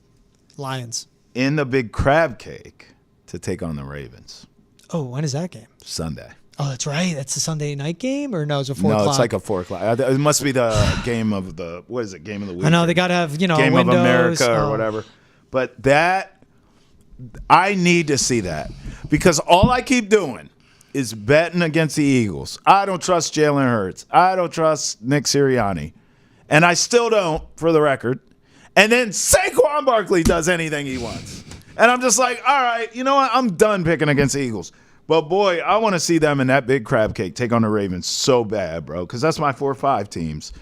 Speaker 1: Lions.
Speaker 2: in the big crab cake to take on the Ravens.
Speaker 1: Oh, when is that game?
Speaker 2: Sunday.
Speaker 1: Oh, that's right. That's the Sunday night game, or no? It's a 4 o'clock.
Speaker 2: No, it's like a 4 o'clock. It must be the game of the what is it? Game of the week.
Speaker 1: I know they got to have
Speaker 2: Game
Speaker 1: windows,
Speaker 2: of America or whatever. But that I need to see that because all I keep doing is betting against the Eagles. I don't trust Jalen Hurts. I don't trust Nick Sirianni, and I still don't, for the record. And then Saquon Barkley does anything he wants, and I'm just like, all right, you know what? I'm done picking against the Eagles. But, boy, I want to see them in that big crab cake take on the Ravens so bad, bro, because that's my 4 or 5 teams.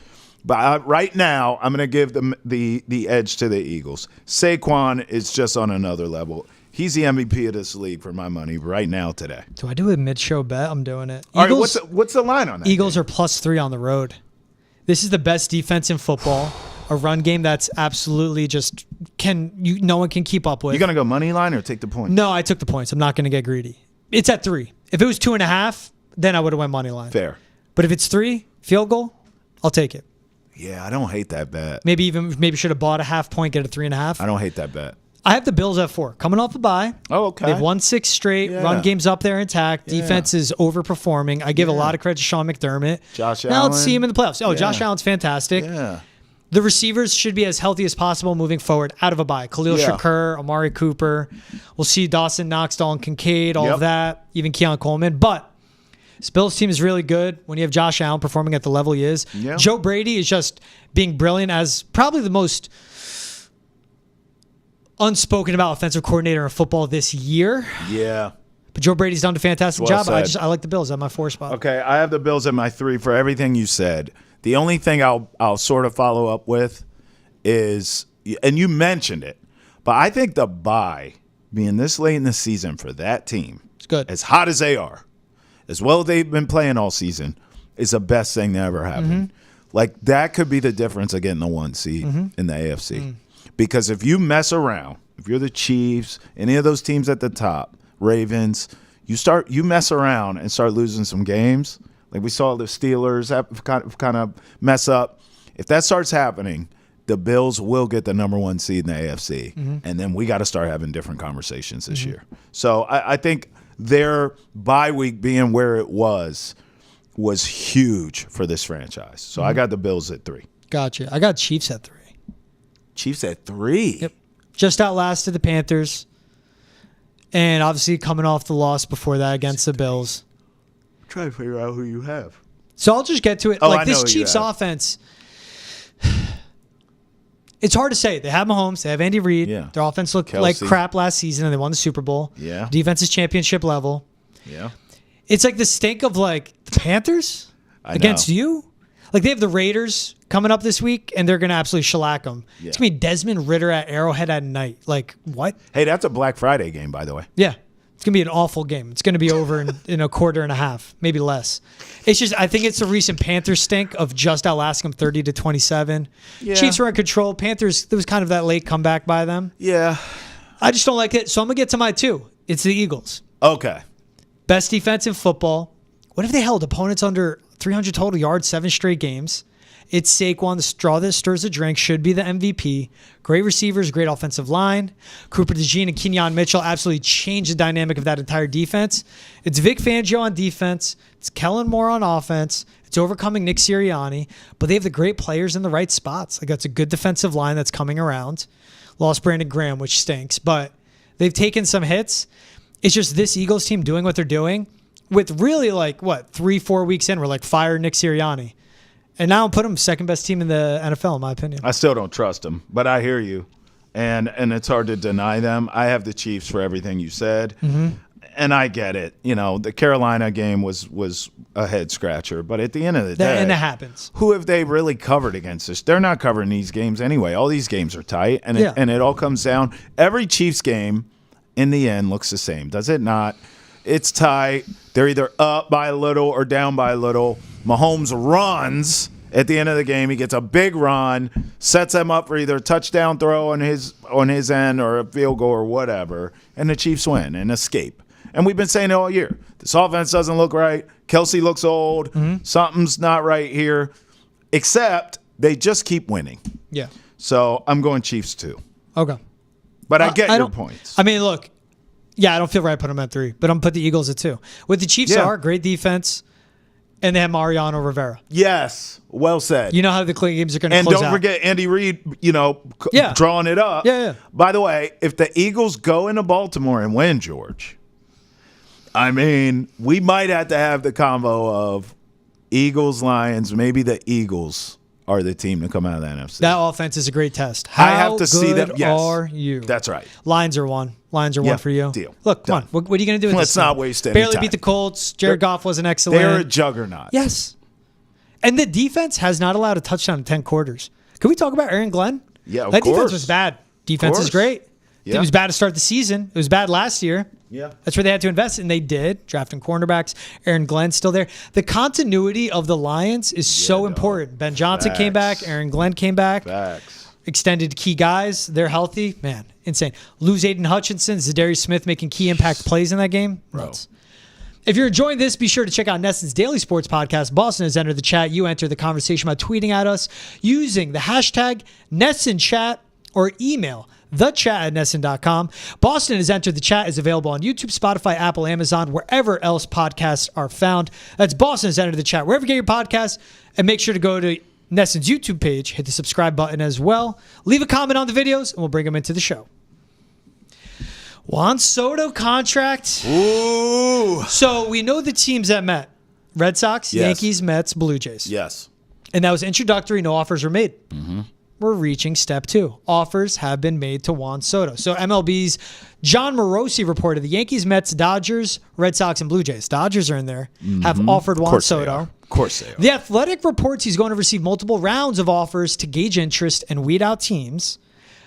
Speaker 2: But right now, I'm going to give them the edge to the Eagles. Saquon is just on another level. He's the MVP of this league for my money right now today.
Speaker 1: Do I do a mid-show bet? I'm doing it.
Speaker 2: All right, what's the line on that?
Speaker 1: Eagles are +3 on the road. This is the best defense in football. A run game that's absolutely just no one can keep up with.
Speaker 2: You going to go money line or take the point?
Speaker 1: No, I took the points. I'm not going to get greedy. It's at 3. If it was 2.5, then I would have went money line.
Speaker 2: Fair.
Speaker 1: But if it's 3, field goal, I'll take it.
Speaker 2: Yeah, I don't hate that bet.
Speaker 1: Maybe should have bought a half point, get a 3.5.
Speaker 2: I don't hate that bet.
Speaker 1: I have the Bills at 4, coming off a bye.
Speaker 2: Oh, okay.
Speaker 1: They've won 6 straight.
Speaker 2: Yeah.
Speaker 1: Run game's up there intact.
Speaker 2: Yeah.
Speaker 1: Defense is overperforming. I give a lot of credit to Sean McDermott.
Speaker 2: Josh
Speaker 1: Now
Speaker 2: Allen.
Speaker 1: let's see him in the playoffs. Oh,
Speaker 2: Yeah.
Speaker 1: Josh Allen's fantastic.
Speaker 2: Yeah.
Speaker 1: The receivers should be as healthy as possible moving forward out of a bye. Khalil Shakur, Amari Cooper. We'll see Dawson Knox, Dalton Kincaid, all of that, even Keon Coleman. But this Bills team is really good when you have Josh Allen performing at the level he is.
Speaker 2: Yeah.
Speaker 1: Joe Brady is just being brilliant as probably the most unspoken about offensive coordinator in football this year.
Speaker 2: Yeah.
Speaker 1: But Joe Brady's done a fantastic
Speaker 2: Well
Speaker 1: job.
Speaker 2: said.
Speaker 1: I like the Bills at my 4 spot.
Speaker 2: Okay, I have the Bills at my 3 for everything you said. The only thing I'll sort of follow up with is, and you mentioned it, but I think the bye being this late in the season for that team,
Speaker 1: It's good.
Speaker 2: as hot as they are, as well as they've been playing all season, is the best thing that ever happened. Like, that could be the difference of getting the 1 seed in the AFC. Because if you mess around, if you're the Chiefs, any of those teams at the top, Ravens, you mess around and start losing some games. Like we saw the Steelers have kind of mess up. If that starts happening, the Bills will get the number 1 seed in the AFC. And then we got to start having different conversations this year. So I think their bye week being where it was huge for this franchise. So I got the Bills at 3.
Speaker 1: Gotcha. I got Chiefs at 3.
Speaker 2: Chiefs at 3?
Speaker 1: Yep. Just outlasted the Panthers. And obviously coming off the loss before that against the Bills.
Speaker 2: I'm trying to figure out who you have.
Speaker 1: So I'll just get to it.
Speaker 2: Oh,
Speaker 1: like
Speaker 2: I know
Speaker 1: this
Speaker 2: who you
Speaker 1: Chiefs
Speaker 2: have.
Speaker 1: offense, it's hard to say. They have Mahomes. They have Andy Reid.
Speaker 2: Yeah.
Speaker 1: Their offense looked
Speaker 2: Kelsey.
Speaker 1: like crap last season, and they won the Super Bowl.
Speaker 2: Yeah.
Speaker 1: Defense is championship level.
Speaker 2: Yeah.
Speaker 1: It's like the stink of like the Panthers against
Speaker 2: know.
Speaker 1: you. Like they have the Raiders coming up this week, and they're going to absolutely shellac them.
Speaker 2: Yeah.
Speaker 1: It's going to be Desmond Ridder at Arrowhead at night. Like, what?
Speaker 2: Hey, that's a Black Friday game, by the way.
Speaker 1: Yeah. It's going to be an awful game. It's going to be over in a quarter and a half, maybe less. It's just, I think it's the recent Panthers stink of just outlasting them 30-27.
Speaker 2: Yeah.
Speaker 1: Chiefs were in control. Panthers, there was kind of that late comeback by them.
Speaker 2: Yeah.
Speaker 1: I just don't like it. So I'm going to get to my 2. It's the Eagles.
Speaker 2: Okay.
Speaker 1: Best defense in football. What if they held opponents under 300 total yards, 7 straight games? It's Saquon, the straw that stirs the drink, should be the MVP. Great receivers, great offensive line. Cooper DeJean and Kenyon Mitchell absolutely changed the dynamic of that entire defense. It's Vic Fangio on defense. It's Kellen Moore on offense. It's overcoming Nick Sirianni. But they have the great players in the right spots. Like that's a good defensive line that's coming around. Lost Brandon Graham, which stinks. But they've taken some hits. It's just this Eagles team doing what they're doing with really 3-4 weeks in, we're like, fire Nick Sirianni. And now I'm putting them second best team in the NFL, in my opinion.
Speaker 2: I still don't trust them, but I hear you. And it's hard to deny them. I have the Chiefs for everything you said. And I get it. You know, the Carolina game was a head scratcher. But at the end of the day,
Speaker 1: And it happens.
Speaker 2: who have they really covered against us? They're not covering these games anyway. All these games are tight. And it all comes down. Every Chiefs game in the end looks the same, does it not? It's tight. They're either up by a little or down by a little. Mahomes runs at the end of the game. He gets a big run, sets them up for either a touchdown throw on his end or a field goal or whatever, and the Chiefs win and escape. And we've been saying it all year. This offense doesn't look right. Kelsey looks old. Something's not right here. Except they just keep winning.
Speaker 1: Yeah.
Speaker 2: So I'm going Chiefs too.
Speaker 1: Okay.
Speaker 2: But I get your points.
Speaker 1: I mean, look, yeah, I don't feel right putting them at 3, but I'm going to put the Eagles at 2. What the Chiefs are, great defense, and they have Mariano Rivera.
Speaker 2: Yes. Well said.
Speaker 1: You know how the games are going to close out.
Speaker 2: And don't forget Andy Reid, drawing it up.
Speaker 1: Yeah.
Speaker 2: By the way, if the Eagles go into Baltimore and win, George, I mean, we might have to have the combo of Eagles, Lions, maybe the Eagles are the team to come out of the NFC.
Speaker 1: That offense is a great test.
Speaker 2: I have to see them. Yes.
Speaker 1: Are you?
Speaker 2: That's right.
Speaker 1: Lions are 1. Lions are 1 for you.
Speaker 2: Deal.
Speaker 1: Look, come on. What are you going to do with
Speaker 2: Let's
Speaker 1: this?
Speaker 2: not waste any
Speaker 1: Barely
Speaker 2: time.
Speaker 1: beat the Colts. Jared Goff wasn't excellent.
Speaker 2: They're a juggernaut.
Speaker 1: Yes. And the defense has not allowed a touchdown in 10 quarters. Can we talk about Aaron Glenn?
Speaker 2: Yeah, of
Speaker 1: that
Speaker 2: course.
Speaker 1: defense was bad. Defense is great.
Speaker 2: Yeah.
Speaker 1: It was bad to start the season. It was bad last year.
Speaker 2: Yeah.
Speaker 1: That's where they had to invest, and they did. Drafting cornerbacks. Aaron Glenn's still there. The continuity of the Lions is so important. Ben Johnson came back. Aaron Glenn came back.
Speaker 2: Facts.
Speaker 1: Extended key guys. They're healthy. Man, insane. Lose Aiden Hutchinson. Zadarius Smith making key impact plays in that game. Nuts. If you're enjoying this, be sure to check out NESN's Daily Sports Podcast. Boston has entered the chat. You enter the conversation by tweeting at us using the hashtag NESNChat or email thechat@nesn.com. Boston has entered the chat. Is available on YouTube, Spotify, Apple, Amazon, wherever else podcasts are found. That's Boston has entered the chat. Wherever you get your podcasts, and make sure to go to NESN's YouTube page. Hit the subscribe button as well. Leave a comment on the videos, and we'll bring them into the show. Juan Soto contract.
Speaker 2: Ooh.
Speaker 1: So we know the teams that met. Red Sox, Yankees, Mets, Blue Jays.
Speaker 2: Yes.
Speaker 1: And that was introductory. No offers were made. We're reaching step 2. Offers have been made to Juan Soto. So MLB's John Morosi reported the Yankees, Mets, Dodgers, Red Sox, and Blue Jays. Dodgers are in there. Have offered Juan Soto.
Speaker 2: Of course they are.
Speaker 1: The Athletic reports he's going to receive multiple rounds of offers to gauge interest and weed out teams.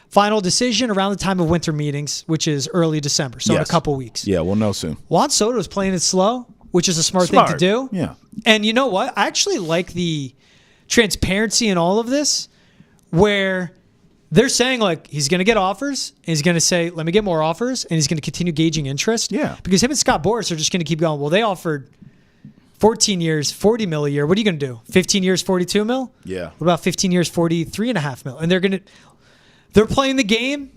Speaker 1: Final decision around the time of winter meetings, which is early December, so in a couple weeks.
Speaker 2: Yeah, we'll know soon.
Speaker 1: Juan Soto is playing it slow, which is a smart thing to do.
Speaker 2: Yeah.
Speaker 1: And you know what? I actually like the transparency in all of this, where they're saying, like, he's going to get offers, and he's going to say, let me get more offers, and he's going to continue gauging interest.
Speaker 2: Yeah.
Speaker 1: Because him and Scott Boras are just going to keep going. Well, they offered 14 years, $40 million a year. What are you going to do? 15 years, $42 million?
Speaker 2: Yeah.
Speaker 1: What about 15 years, $43.5 million? And they're playing the game,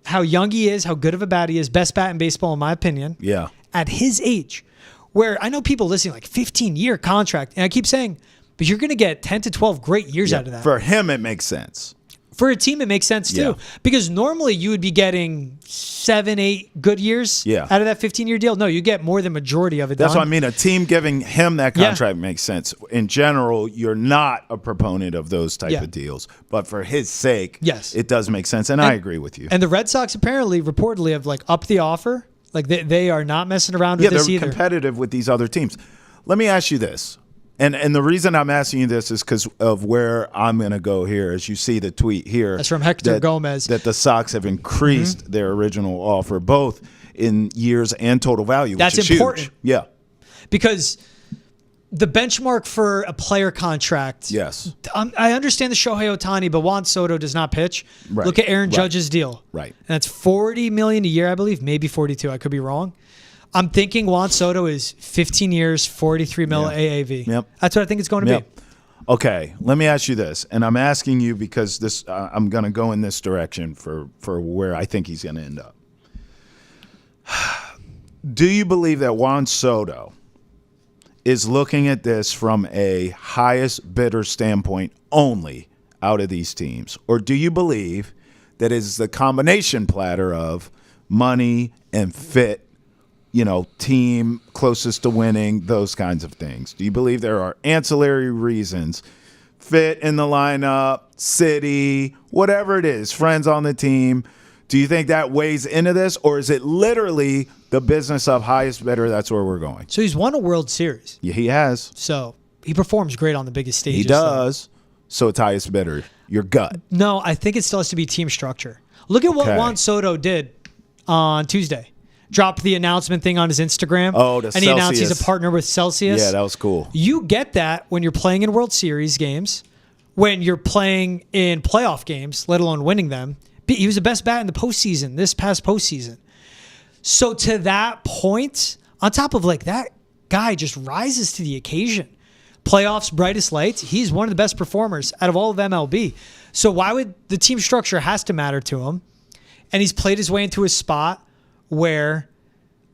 Speaker 1: how young he is, how good of a bat he is, best bat in baseball, in my opinion.
Speaker 2: Yeah.
Speaker 1: At his age, where I know people listening, like 15-year contract, and I keep saying, but you're going to get 10 to 12 great years out of that.
Speaker 2: For him, it makes sense.
Speaker 1: For a team, it makes sense too. Because normally you would be getting 7, 8 good years out of that 15-year deal. No, you get more than majority of it.
Speaker 2: That's what I mean. A team giving him that contract makes sense. In general, you're not a proponent of those type of deals. But for his sake, it does make sense. And I agree with you.
Speaker 1: And the Red Sox apparently, reportedly, have like upped the offer. Like they are not messing around with this either.
Speaker 2: Yeah, they're competitive with these other teams. Let me ask you this. And the reason I'm asking you this is because of where I'm going to go here. As you see the tweet here.
Speaker 1: That's from Hector Gomez.
Speaker 2: That the Sox have increased their original offer, both in years and total value, which is
Speaker 1: important.
Speaker 2: Huge. Yeah.
Speaker 1: Because the benchmark for a player contract.
Speaker 2: Yes.
Speaker 1: I understand the Shohei Ohtani, but Juan Soto does not pitch.
Speaker 2: Right.
Speaker 1: Look at Aaron Judge's deal.
Speaker 2: Right.
Speaker 1: And that's $40 million a year, I believe. Maybe 42. I could be wrong. I'm thinking Juan Soto is 15 years, $43 million AAV.
Speaker 2: Yep.
Speaker 1: That's what I think it's going to be.
Speaker 2: Okay, let me ask you this, and I'm asking you because this I'm going to go in this direction for where I think he's going to end up. Do you believe that Juan Soto is looking at this from a highest bidder standpoint only out of these teams, or do you believe that it's the combination platter of money and fit? Team closest to winning, those kinds of things. Do you believe there are ancillary reasons, fit in the lineup, city, whatever it is, friends on the team? Do you think that weighs into this, or is it literally the business of highest bidder? That's where we're going.
Speaker 1: So he's won a World Series.
Speaker 2: Yeah, he has.
Speaker 1: So he performs great on the biggest stages.
Speaker 2: He does. So it's highest bidder. Your gut.
Speaker 1: No, I think it still has to be team structure. Look at what Juan Soto did on Tuesday. Dropped the announcement thing on his Instagram. And he announced he's a partner with Celsius.
Speaker 2: Yeah, that was cool.
Speaker 1: You get that when you're playing in World Series games, when you're playing in playoff games, let alone winning them. He was the best bat in the postseason, this past postseason. So to that point, on top of like that guy just rises to the occasion. Playoffs, brightest lights. He's one of the best performers out of all of MLB. So why would the team structure has to matter to him? And he's played his way into a spot where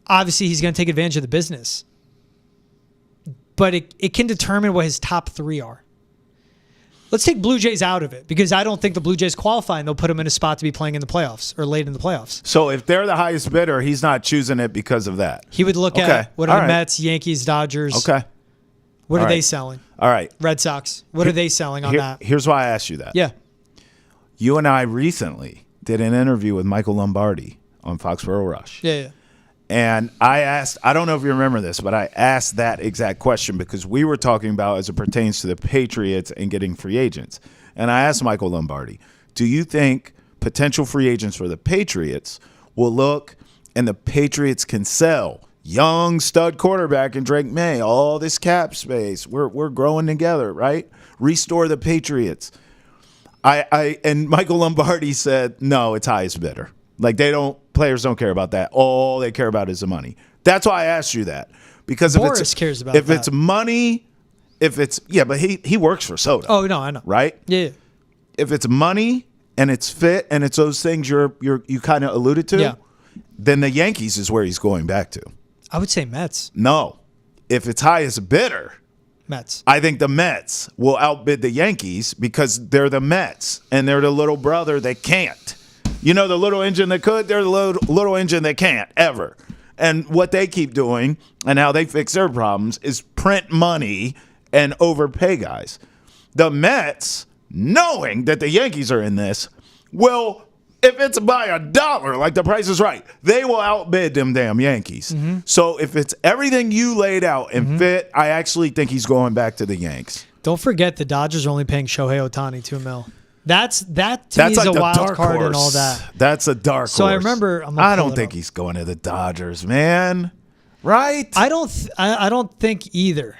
Speaker 1: obviously he's going to take advantage of the business. But it can determine what his top 3 are. Let's take Blue Jays out of it because I don't think the Blue Jays qualify and they'll put him in a spot to be playing in the playoffs or late in the playoffs.
Speaker 2: So if they're the highest bidder, he's not choosing it because of that.
Speaker 1: He would look at what are the Mets, Yankees, Dodgers.
Speaker 2: Okay.
Speaker 1: What are they selling?
Speaker 2: All right.
Speaker 1: Red Sox. What are they selling on that?
Speaker 2: Here's why I asked you that.
Speaker 1: Yeah.
Speaker 2: You and I recently did an interview with Michael Lombardi on Foxborough Rush.
Speaker 1: Yeah.
Speaker 2: And I asked, I don't know if you remember this, but I asked that exact question because we were talking about as it pertains to the Patriots and getting free agents. And I asked Michael Lombardi, do you think potential free agents for the Patriots will look and the Patriots can sell young stud quarterback in Drake May, all this cap space, we're growing together, right? Restore the Patriots. And Michael Lombardi said, no, it's highest bidder. Like players don't care about that. All they care about is the money. That's why I asked you that. Because
Speaker 1: Boris cares about that.
Speaker 2: It's money, but he works for Soto.
Speaker 1: Oh no, I know.
Speaker 2: Right?
Speaker 1: Yeah.
Speaker 2: If it's money and it's fit and it's those things you kind of alluded to, then the Yankees is where he's going back to.
Speaker 1: I would say Mets.
Speaker 2: No. If it's highest bidder,
Speaker 1: Mets.
Speaker 2: I think the Mets will outbid the Yankees because they're the Mets and they're the little brother that can't. You know, the little engine that could, they're the little engine that can't, ever. And what they keep doing and how they fix their problems is print money and overpay guys. The Mets, knowing that the Yankees are in this, will, if it's by $1, like the Price is Right, they will outbid them damn Yankees. Mm-hmm. So if it's everything you laid out and fit, I actually think he's going back to the Yanks.
Speaker 1: Don't forget the Dodgers are only paying Shohei Ohtani $2 million. That to me is
Speaker 2: like
Speaker 1: a wild card
Speaker 2: horse.
Speaker 1: and all that.
Speaker 2: That's a dark horse.
Speaker 1: So I remember.
Speaker 2: I don't think he's going to the Dodgers, man. Right?
Speaker 1: I don't think either.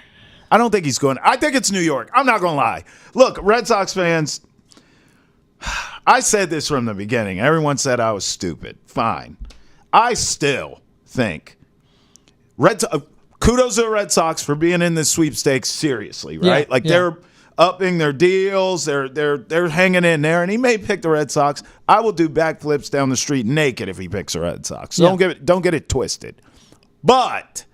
Speaker 2: I don't think he's going. I think it's New York. I'm not going to lie. Look, Red Sox fans. I said this from the beginning. Everyone said I was stupid. Fine. I still think kudos to the Red Sox for being in this sweepstakes seriously, right? They're upping their deals. They're hanging in there, and he may pick the Red Sox. I will do backflips down the street naked if he picks the Red Sox. So don't get it twisted. But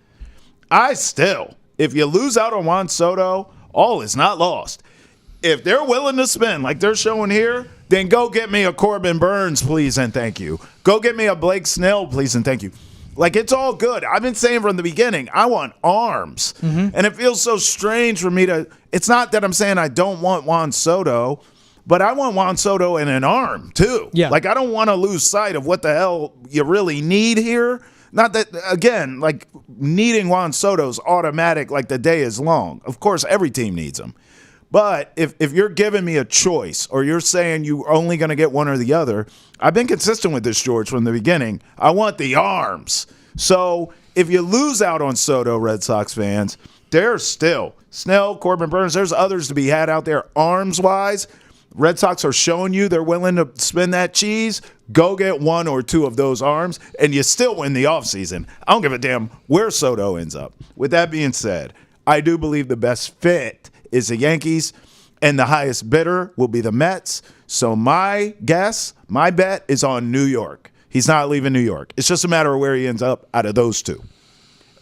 Speaker 2: I still, if you lose out on Juan Soto, all is not lost. If they're willing to spend like they're showing here, then go get me a Corbin Burns, please and thank you. Go get me a Blake Snell, please and thank you. Like, it's all good. I've been saying from the beginning, I want arms. Mm-hmm. And it feels so strange for me to – it's not that I'm saying I don't want Juan Soto, but I want Juan Soto in an arm too. Yeah. Like, I don't want to lose sight of what the hell you really need here. Not that, again, like, needing Juan Soto's automatic like the day is long. Of course, every team needs him. But if you're giving me a choice or you're saying you're only going to get one or the other, I've been consistent with this, George, from the beginning. I want the arms. So if you lose out on Soto, Red Sox fans, there's still Snell, Corbin Burns, there's others to be had out there arms-wise. Red Sox are showing you they're willing to spend that cheese. Go get one or two of those arms, and you still win the offseason. I don't give a damn where Soto ends up. With that being said, I do believe the best fit is the Yankees, and the highest bidder will be the Mets. So my bet is on New York. He's not leaving New York. It's just a matter of where he ends up out of those two.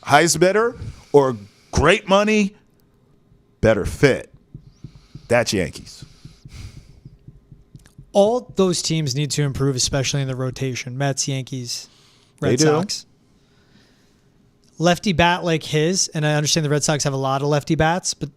Speaker 2: Highest bidder or great money, better fit. That's Yankees.
Speaker 1: All those teams need to improve, especially in the rotation. Mets, Yankees, Red Sox. Lefty bat like his, and I understand the Red Sox have a lot of lefty bats, but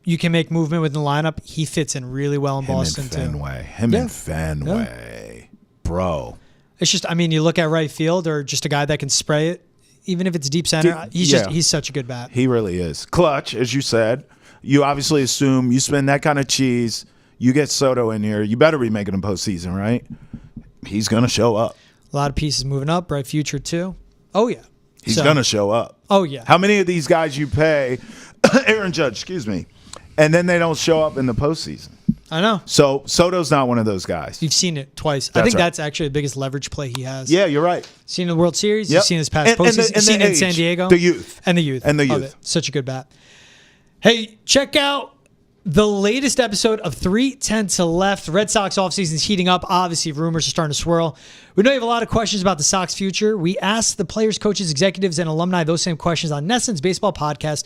Speaker 1: you can make movement within the lineup. He fits in really well in Boston, too.
Speaker 2: Him and Fenway. Bro.
Speaker 1: It's just, I mean, you look at right field or just a guy that can spray it, even if it's deep center. He's such a good bat.
Speaker 2: He really is. Clutch, as you said. You obviously assume you spend that kind of cheese, you get Soto in here, you better be making him postseason, right? He's going to show up.
Speaker 1: A lot of pieces moving up. Bright future, too. Oh, yeah.
Speaker 2: He's going to show up.
Speaker 1: Oh, yeah.
Speaker 2: How many of these guys you pay, Aaron Judge, excuse me, and then they don't show up in the postseason?
Speaker 1: I know.
Speaker 2: So Soto's not one of those guys.
Speaker 1: You've seen it twice. I think
Speaker 2: right.
Speaker 1: that's actually the biggest leverage play he has.
Speaker 2: Yeah, you're right.
Speaker 1: Seen in the World Series.
Speaker 2: Yep.
Speaker 1: You've seen his past postseason. You've seen it in San Diego.
Speaker 2: The youth.
Speaker 1: And the youth.
Speaker 2: And the
Speaker 1: Love
Speaker 2: youth.
Speaker 1: it. Such a good bat. Hey, check out the latest episode of 3:10 to Left. Red Sox offseason's heating up. Obviously, rumors are starting to swirl. We know you have a lot of questions about the Sox future. We asked the players, coaches, executives, and alumni those same questions on NESN's baseball podcast,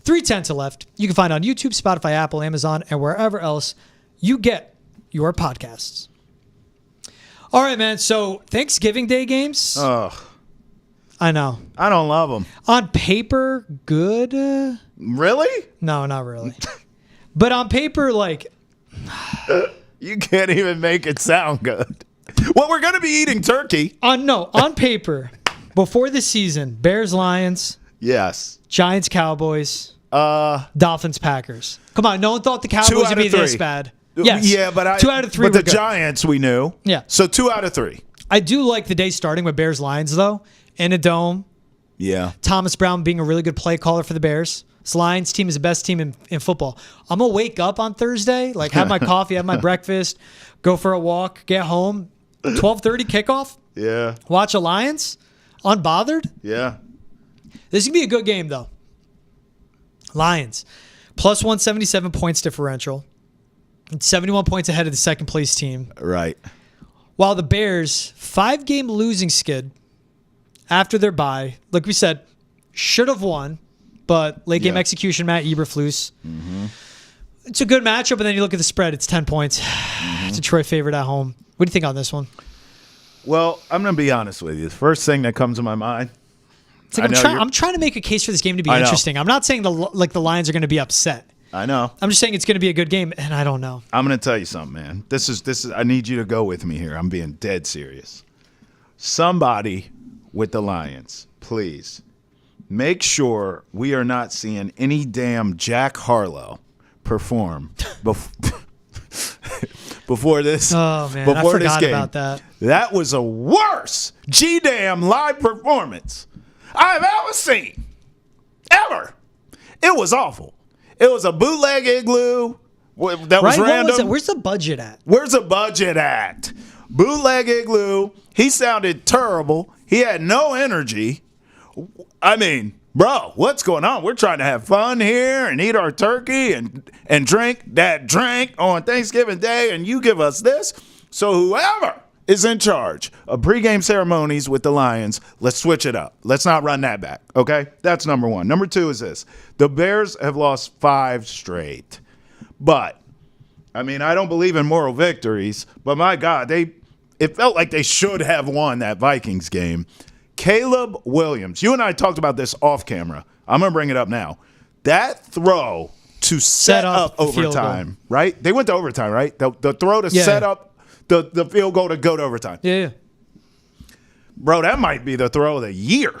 Speaker 1: 3:10 to Left. You can find on YouTube, Spotify, Apple, Amazon, and wherever else you get your podcasts. All right, man. So Thanksgiving Day games.
Speaker 2: Ugh.
Speaker 1: I know.
Speaker 2: I don't love them.
Speaker 1: On paper, good.
Speaker 2: Really?
Speaker 1: No, not really. But on paper, like...
Speaker 2: You can't even make it sound good. Well, we're going to be eating turkey.
Speaker 1: On paper, before the season, Bears-Lions,
Speaker 2: Yes.
Speaker 1: Giants-Cowboys, Dolphins-Packers. Come on, no one thought the
Speaker 2: 2
Speaker 1: Cowboys
Speaker 2: out
Speaker 1: would be
Speaker 2: of 3.
Speaker 1: this bad. Yes.
Speaker 2: Yeah, but
Speaker 1: 2 out of 3
Speaker 2: But
Speaker 1: were
Speaker 2: the
Speaker 1: good.
Speaker 2: Giants we knew.
Speaker 1: Yeah.
Speaker 2: So 2 out of 3.
Speaker 1: I do like the day starting with Bears-Lions, though, in a dome.
Speaker 2: Yeah.
Speaker 1: Thomas Brown being a really good play caller for the Bears. This Lions team is the best team in football. I'm going to wake up on Thursday, like have my coffee, have my breakfast, go for a walk, get home. 12:30 kickoff.
Speaker 2: Yeah.
Speaker 1: Watch a Lions. Unbothered.
Speaker 2: Yeah.
Speaker 1: This is going to be a good game, though. Lions. Plus 177 points differential. And 71 points ahead of the second place team.
Speaker 2: Right.
Speaker 1: While the Bears, 5-game losing skid after their bye. Like we said, should have won. But late game execution, Matt Eberflus. Mm-hmm. It's a good matchup, but then you look at the spread, it's 10 points. Mm-hmm. Detroit favorite at home. What do you think on this one?
Speaker 2: Well, I'm going to be honest with you. The first thing that comes to my mind.
Speaker 1: It's like I'm trying to make a case for this game to be interesting. I'm not saying the Lions are going to be upset.
Speaker 2: I know.
Speaker 1: I'm just saying it's going to be a good game, and I don't know.
Speaker 2: I'm going to tell you something, man. This is. I need you to go with me here. I'm being dead serious. Somebody with the Lions, please. Make sure we are not seeing any damn Jack Harlow perform before this.
Speaker 1: Oh man,
Speaker 2: before
Speaker 1: I forgot
Speaker 2: this game.
Speaker 1: about that.
Speaker 2: That was a worse G-damn live performance I've ever seen. Ever. It was awful. It was a bootleg igloo that was random.
Speaker 1: Where's the budget at?
Speaker 2: Where's the budget at? Bootleg igloo. He sounded terrible. He had no energy. I mean, bro, what's going on? We're trying to have fun here and eat our turkey and drink that drink on Thanksgiving Day, and you give us this. So whoever is in charge of pregame ceremonies with the Lions, let's switch it up. Let's not run that back, okay? That's number one. Number two is this. The Bears have lost 5 straight. But, I mean, I don't believe in moral victories, but my God, it felt like they should have won that Vikings game. Caleb Williams, you and I talked about this off camera. I'm going to bring it up now. That throw to set up overtime, right? They went to overtime, right? The throw to set up the field goal to go to overtime.
Speaker 1: Yeah.
Speaker 2: Bro, that might be the throw of the year.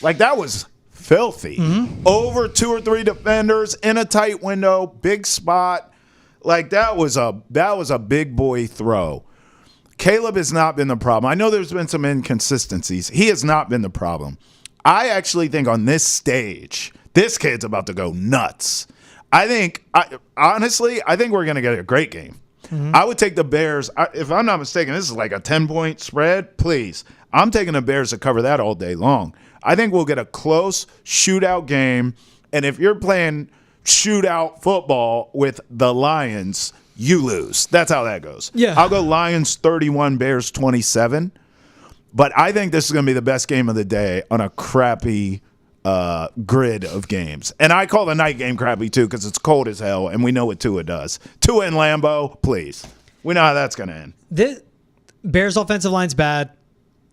Speaker 2: Like, that was filthy. Mm-hmm. Over 2 or 3 defenders in a tight window, big spot. Like, that was a big boy throw. Caleb has not been the problem. I know there's been some inconsistencies. He has not been the problem. I actually think on this stage, this kid's about to go nuts. Honestly, I think we're going to get a great game. Mm-hmm. I would take the Bears. If I'm not mistaken, this is like a 10-point spread. Please. I'm taking the Bears to cover that all day long. I think we'll get a close shootout game. And if you're playing shootout football with the Lions, you lose. That's how that goes.
Speaker 1: Yeah.
Speaker 2: I'll go Lions 31, Bears 27. But I think this is going to be the best game of the day on a crappy grid of games. And I call the night game crappy, too, because it's cold as hell, and we know what Tua does. Tua in Lambeau, please. We know how that's going to end.
Speaker 1: The Bears' offensive line's bad.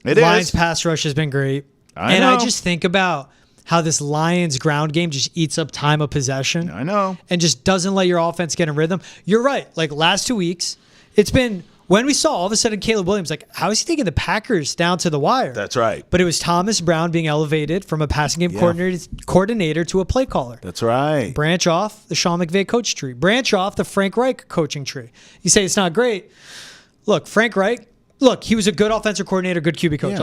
Speaker 1: Lions' pass rush has been great. I just think about how this Lions ground game just eats up time of possession.
Speaker 2: I know.
Speaker 1: And just doesn't let your offense get in rhythm. You're right. Like, last 2 weeks, it's been when we saw all of a sudden Caleb Williams, like, how is he taking the Packers down to the wire?
Speaker 2: That's right.
Speaker 1: But it was Thomas Brown being elevated from a passing game coordinator to a play caller.
Speaker 2: That's right.
Speaker 1: Branch off the Sean McVay coach tree. Branch off the Frank Reich coaching tree. You say it's not great. Look, Frank Reich. Look, he was a good offensive coordinator, good QB coach.
Speaker 2: Yeah,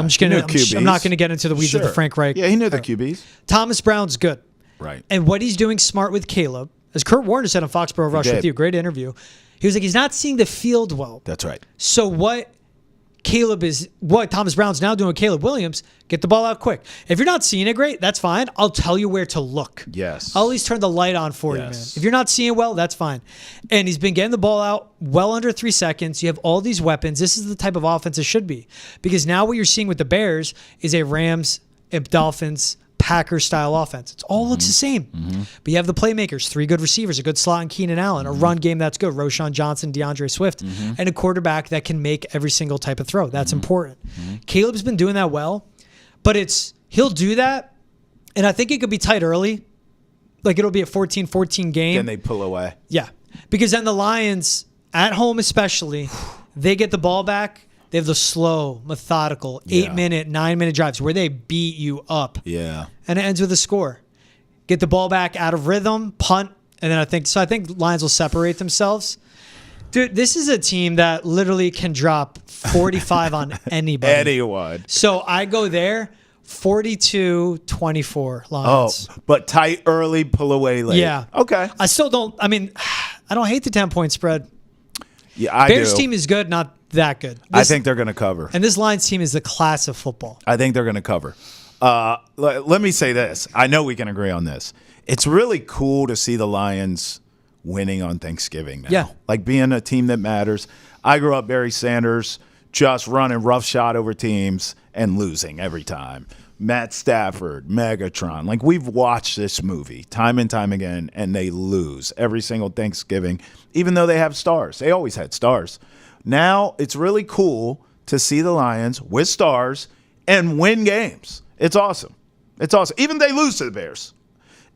Speaker 1: I'm not going to get into the weeds of the Frank Reich.
Speaker 2: Yeah, he knew the QBs.
Speaker 1: Thomas Brown's good.
Speaker 2: Right.
Speaker 1: And what he's doing smart with Caleb As Kurt Warner said on Foxborough Rush with you, great interview. He was like, he's not seeing the field well.
Speaker 2: That's right.
Speaker 1: So what Thomas Brown's now doing with Caleb Williams, get the ball out quick. If you're not seeing it great, that's fine. I'll tell you where to look.
Speaker 2: Yes.
Speaker 1: I'll at least turn the light on for you, man. If you're not seeing well, that's fine. And he's been getting the ball out well under 3 seconds. You have all these weapons. This is the type of offense it should be. Because now what you're seeing with the Bears is a Rams, a Dolphins, Packers-style offense. It all looks the same. But you have the playmakers, 3 good receivers, a good slot in Keenan Allen, a run game that's good, Roshan Johnson, DeAndre Swift, and a quarterback that can make every single type of throw. That's important. Caleb's been doing that well, but he'll do that, and I think it could be tight early. Like it'll be a 14-14 game.
Speaker 2: Then they pull away.
Speaker 1: Yeah. Because then the Lions, at home especially, they get the ball back. They have the slow, methodical, 8-minute, 9-minute drives where they beat you up.
Speaker 2: Yeah.
Speaker 1: And it ends with a score. Get the ball back out of rhythm, punt, and then I think Lions will separate themselves. Dude, this is a team that literally can drop 45 on anybody.
Speaker 2: Anyone.
Speaker 1: So I go there, 42-24 Lions.
Speaker 2: Oh, but tight early, pull away late.
Speaker 1: Yeah.
Speaker 2: Okay.
Speaker 1: I don't hate the 10-point spread.
Speaker 2: Yeah, I
Speaker 1: Bears
Speaker 2: do.
Speaker 1: team is good, not that good.
Speaker 2: I think they're going to cover.
Speaker 1: And this Lions team is the class of football.
Speaker 2: I think they're going to cover. Let me say this. I know we can agree on this. It's really cool to see the Lions winning on Thanksgiving now.
Speaker 1: Yeah.
Speaker 2: Like being a team that matters. I grew up Barry Sanders just running roughshod over teams and losing every time. Matt Stafford, Megatron. Like we've watched this movie time and time again, and they lose every single Thanksgiving, even though they have stars. They always had stars. Now it's really cool to see the Lions with stars and win games. It's awesome. It's awesome. Even if they lose to the Bears,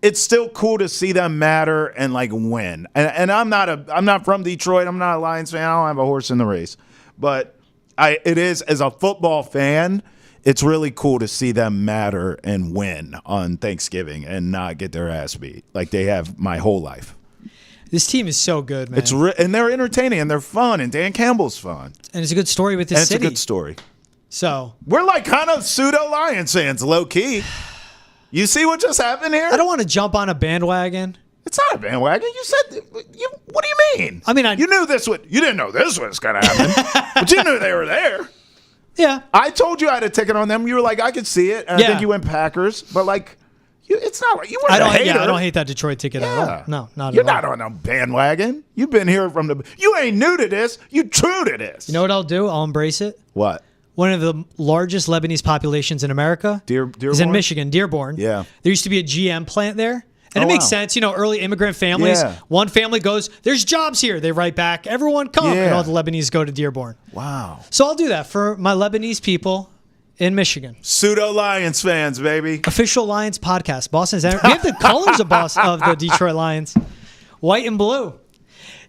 Speaker 2: it's still cool to see them matter and like win. And I'm not from Detroit. I'm not a Lions fan. I don't have a horse in the race. But it is, as a football fan, it's really cool to see them matter and win on Thanksgiving and not get their ass beat like they have my whole life.
Speaker 1: This team is so good, man.
Speaker 2: And they're entertaining and they're fun, and Dan Campbell's fun.
Speaker 1: And it's a good story with this city.
Speaker 2: It's a good story.
Speaker 1: So
Speaker 2: we're like kind of pseudo Lions fans, low key. You see what just happened here?
Speaker 1: I don't want to jump on a bandwagon.
Speaker 2: It's not a bandwagon. You said, what do you mean?
Speaker 1: I mean,
Speaker 2: you knew this would. You didn't know this was going to happen, but you knew they were there.
Speaker 1: Yeah.
Speaker 2: I told you I had a ticket on them. You were like, I could see it. And I think you went Packers, but like, it's not like you weren't a hater.
Speaker 1: Yeah, I don't hate that Detroit ticket at all. No, not
Speaker 2: You're
Speaker 1: at all.
Speaker 2: not on a bandwagon. You've been here from the. You ain't new to this. You true to this.
Speaker 1: You know what I'll do? I'll embrace it.
Speaker 2: What?
Speaker 1: One of the largest Lebanese populations in America is in Michigan, Dearborn.
Speaker 2: Yeah.
Speaker 1: There used to be a GM plant there. And it makes sense, early immigrant families.
Speaker 2: Yeah.
Speaker 1: One family goes, there's jobs here. They write back, everyone come.
Speaker 2: Yeah.
Speaker 1: And all the Lebanese go to Dearborn.
Speaker 2: Wow.
Speaker 1: So I'll do that for my Lebanese people in Michigan.
Speaker 2: Pseudo Lions fans, baby.
Speaker 1: Official Lions podcast. Boston's. We have the colors of the Detroit Lions. White and blue.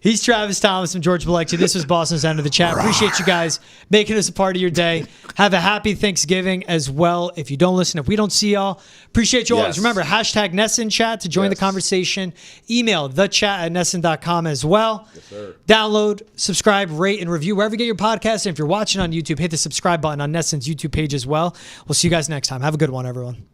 Speaker 1: He's Travis Thomas. I'm George Bilecki. This was Boston's End of the Chat. Appreciate you guys making us a part of your day. Have a happy Thanksgiving as well. If you don't listen, if we don't see y'all, appreciate you always. Remember, hashtag NESN chat to join the conversation. Email thechat@nesn.com as well.
Speaker 2: Yes, sir.
Speaker 1: Download, subscribe, rate, and review wherever you get your podcast. And if you're watching on YouTube, hit the subscribe button on NESN's YouTube page as well. We'll see you guys next time. Have a good one, everyone.